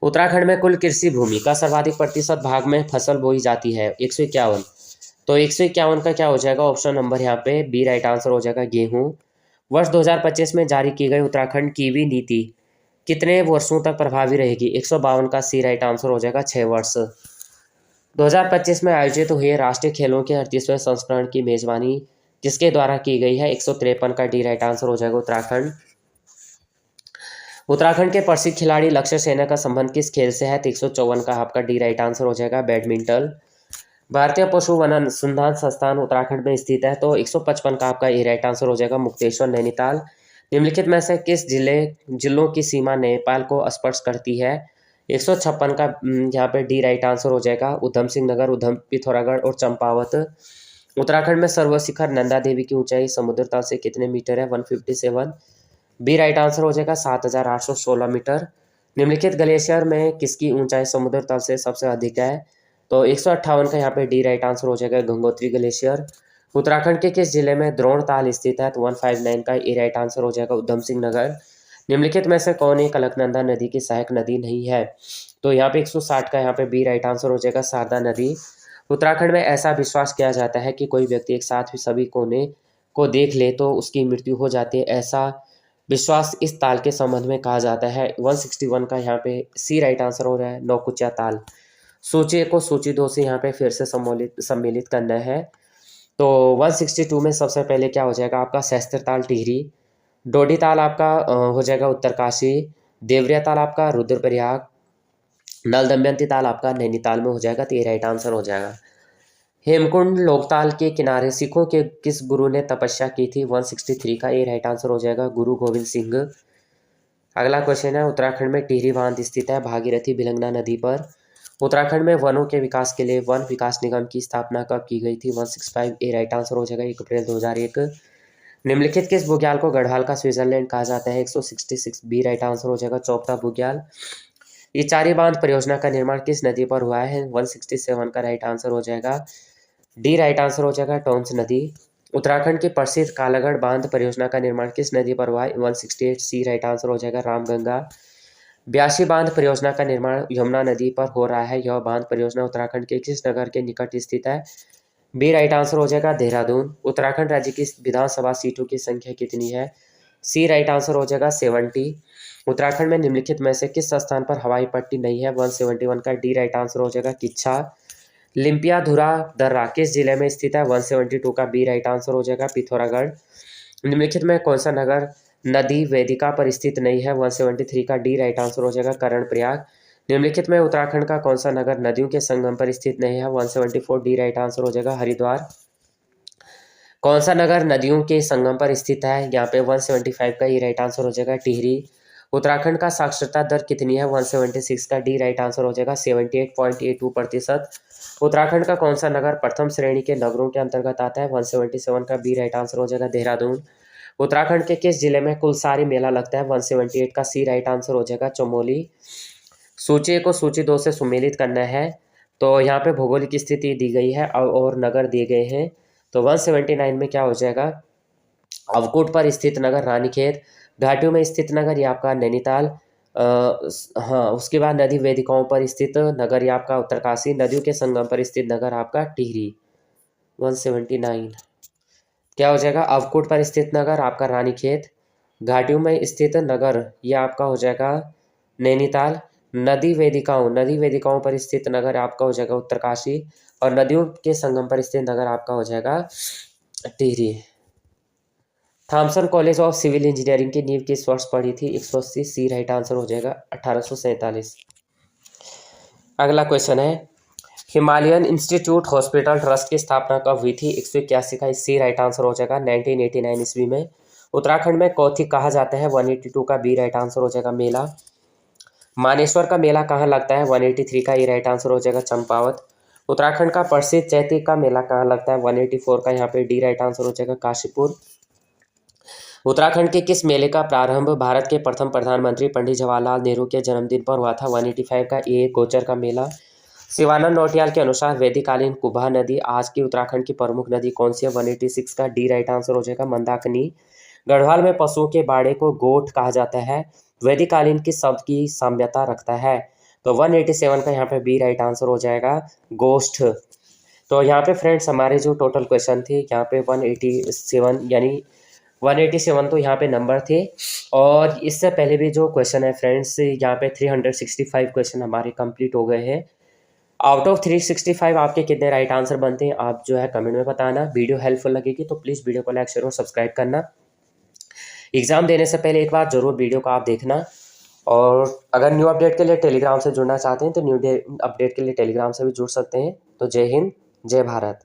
उत्तराखंड में कुल कृषि भूमि का सर्वाधिक प्रतिशत भाग में फसल बोई जाती है, 151। तो 151 का क्या हो जाएगा, ऑप्शन नंबर यहाँ पे बी राइट आंसर हो जाएगा, गेहूं। वर्ष 2025 में जारी की गई उत्तराखंड कीवी नीति कितने वर्षों तक प्रभावी रहेगी, 152 का सी राइट आंसर हो जाएगा, 6 वर्ष। 2025 में आयोजित हुए राष्ट्रीय खेलों के 38वें संस्करण की मेजबानी किसके द्वारा की गई है, 153 का डी राइट आंसर हो जाएगा, उत्तराखंड। उत्तराखंड के प्रसिद्ध खिलाड़ी लक्ष्य सेन का संबंध किस खेल से है, 154 का आपका डी राइट आंसर हो जाएगा, बैडमिंटन। भारतीय पशु वन अनुसंधान संस्थान उत्तराखंड में स्थित है। तो 155 का आपका ए राइट आंसर हो जाएगा, मुक्तेश्वर नैनीताल। निम्नलिखित में से किस जिलों की सीमा नेपाल को स्पर्श करती है, 156 का यहाँ पे डी राइट आंसर हो जाएगा, उधम सिंह नगर, उधम पिथौरागढ़ और चंपावत। उत्तराखंड में सर्वशिखर नंदा देवी की ऊंचाई समुद्र तल से कितने मीटर है, 157। बी राइट आंसर हो जाएगा, 7,816 मीटर। निम्नलिखित ग्लेशियर में किसकी ऊंचाई समुद्र तल से सबसे अधिक है, तो 158 का यहाँ पे डी राइट आंसर हो जाएगा, गंगोत्री ग्लेशियर। उत्तराखंड के किस जिले में द्रोण ताल स्थित है, तो 159 का ए राइट आंसर हो जाएगा, उधम सिंह नगर। निम्नलिखित में से कौन एक अलकनंदा नदी की सहायक नदी नहीं है, तो यहाँ पे 160 का यहाँ पे बी राइट आंसर हो जाएगा, शारदा नदी। उत्तराखंड में ऐसा विश्वास किया जाता है कि कोई व्यक्ति एक साथ ही सभी कोने को देख ले तो उसकी मृत्यु हो जाती है। ऐसा विश्वास इस ताल के संबंध में कहा जाता है, 161 का यहाँ पे सी राइट आंसर हो रहा है, नौकुचिया ताल। सूची को सूची 2 से यहाँ पे फिर से सम्मिलित करना है। तो 162 में सबसे पहले क्या हो जाएगा आपका, सहस्त्र ताल टिहरी। डोडी ताल आपका हो जाएगा उत्तरकाशी। देवरिया ताल आपका रुद्रप्रयाग। नल दमयंती ताल आपका नैनीताल में हो जाएगा। तो ये राइट आंसर हो जाएगा। हेमकुंड लोकताल के किनारे सिखों के किस गुरु ने तपस्या की थी, 163 का ये राइट आंसर हो जाएगा, गुरु गोविंद सिंह। अगला क्वेश्चन है, उत्तराखंड में टिहरी बांध स्थित है भागीरथी भिलंगना नदी पर। उत्तराखंड में वनों के विकास के लिए वन विकास निगम की स्थापना कब की गई थी, 165 ए राइट आंसर हो जाएगा, 1 अप्रैल 2001। निम्नलिखित किस बुग्याल को गढ़वाल का स्विट्जरलैंड कहा जाता है, 166 बी राइट आंसर हो जाएगा, चौपता बुग्याल। इचारी बांध परियोजना का निर्माण किस नदी पर हुआ है, 167 का राइट आंसर हो जाएगा, डी राइट आंसर हो जाएगा, टोंस नदी। उत्तराखंड के प्रसिद्ध कालागढ़ बांध परियोजना का निर्माण किस नदी पर हुआ है, 168 सी राइट आंसर हो जाएगा, रामगंगा। ब्यासी बांध परियोजना का निर्माण यमुना नदी पर हो रहा है। यह बांध परियोजना उत्तराखंड के किस नगर के निकट स्थित है, बी राइट आंसर हो जाएगा, देहरादून। उत्तराखंड राज्य की विधानसभा सीटों की संख्या कितनी है, सी राइट आंसर हो जाएगा, 70। उत्तराखंड में निम्नलिखित में से किस स्थान पर हवाई पट्टी नहीं है, 171 का डी राइट आंसर हो जाएगा, किच्छा। लिम्पियाधुरा दर्रा किस जिले में स्थित है, 172 का बी राइट आंसर हो जाएगा, पिथौरागढ़। निम्नलिखित में कौन सा नगर नदी वेदिका पर स्थित नहीं है, 173 का डी राइट आंसर हो जाएगा, कर्णप्रयाग। निम्नलिखित में उत्तराखंड का कौन सा नगर नदियों के संगम पर स्थित नहीं है, 174 डी राइट आंसर हो जाएगा, हरिद्वार। कौन सा नगर नदियों के संगम पर स्थित है? यहाँ पे 175 का ये राइट आंसर हो जाएगा टिहरी। उत्तराखंड का साक्षरता दर कितनी है? 176 का डी राइट आंसर हो जाएगा 78.82%। उत्तराखंड का कौन सा नगर प्रथम श्रेणी के नगरों के अंतर्गत आता है? 177 का बी राइट आंसर हो जाएगा देहरादून। उत्तराखंड के किस जिले में कुलसारी मेला लगता है? 178 का सी राइट आंसर हो जाएगा चमोली। सूची को सूची 2 से सुमेलित करना है, तो यहाँ पे भौगोलिक स्थिति दी गई है और नगर दिए गए हैं। तो 179 में क्या हो जाएगा? अवकोट पर स्थित नगर रानीखेत, घाटियों में स्थित नगर ये आपका नैनीताल, हाँ उसके बाद नदी वेदिकाओं पर स्थित नगर ये आपका उत्तरकाशी, नदियों के संगम पर स्थित नगर आपका टिहरी। 179 क्या हो जाएगा? अवकोट पर स्थित नगर आपका रानीखेत, घाटियों में स्थित नगर ये आपका हो जाएगा नैनीताल, नदी वेदिकाओं पर स्थित नगर आपका हो जाएगा उत्तरकाशी, और नदियों के संगम पर स्थित नगर आपका हो जाएगा Tehri. Thomson college of civil engineering की नींव किस वर्ष पड़ी थी? 180 सी राइट आंसर हो जाएगा 1847। अगला क्वेश्चन है, हिमालयन इंस्टीट्यूट हॉस्पिटल ट्रस्ट की स्थापना कब हुई थी? 181 का सी राइट आंसर हो जाएगा 1989 ईस्वी में। उत्तराखंड में कौथिग कहा जाता है? 182 का बी राइट आंसर हो जाएगा मेला। मानेश्वर का मेला कहाँ लगता है? 183 का ये राइट आंसर हो जाएगा चंपावत। उत्तराखंड का प्रसिद्ध चैती का मेला कहाँ लगता है? 184 का यहाँ पे डी राइट आंसर हो जाएगा काशीपुर। उत्तराखंड के किस मेले का प्रारंभ भारत के प्रथम प्रधानमंत्री पंडित जवाहरलाल नेहरू के जन्मदिन पर हुआ था? 185 का ए गोचर का मेला। शिवानंद नौटियाल के अनुसार वैदिककालीन कुबा नदी आज की उत्तराखंड की प्रमुख नदी कौन सी है? 186 का डी राइट आंसर हो जाएगा मंदाकिनी। गढ़वाल में पशुओं के बाड़े को गोठ कहा जाता है, वैदिककालीन किस शब्द की साम्यता रखता है? तो 187 का यहाँ पे बी राइट आंसर हो जाएगा गोष्ठ। तो यहाँ पे फ्रेंड्स हमारे जो टोटल क्वेश्चन थे यहाँ पे 187 यानी 187 तो यहाँ पे नंबर थे, और इससे पहले भी जो क्वेश्चन है फ्रेंड्स यहाँ पे 365 क्वेश्चन हमारे कंप्लीट हो गए हैं। आउट ऑफ 365 आपके कितने राइट आंसर बनते हैं आप जो है कमेंट में बताना। वीडियो हेल्पफुल लगेगी तो प्लीज़ वीडियो को लाइक शेयर और सब्सक्राइब करना। एग्ज़ाम देने से पहले एक बार ज़रूर वीडियो को आप देखना, और अगर न्यू अपडेट के लिए टेलीग्राम से जुड़ना चाहते हैं तो न्यू अपडेट के लिए टेलीग्राम से भी जुड़ सकते हैं। तो जय हिंद, जय भारत।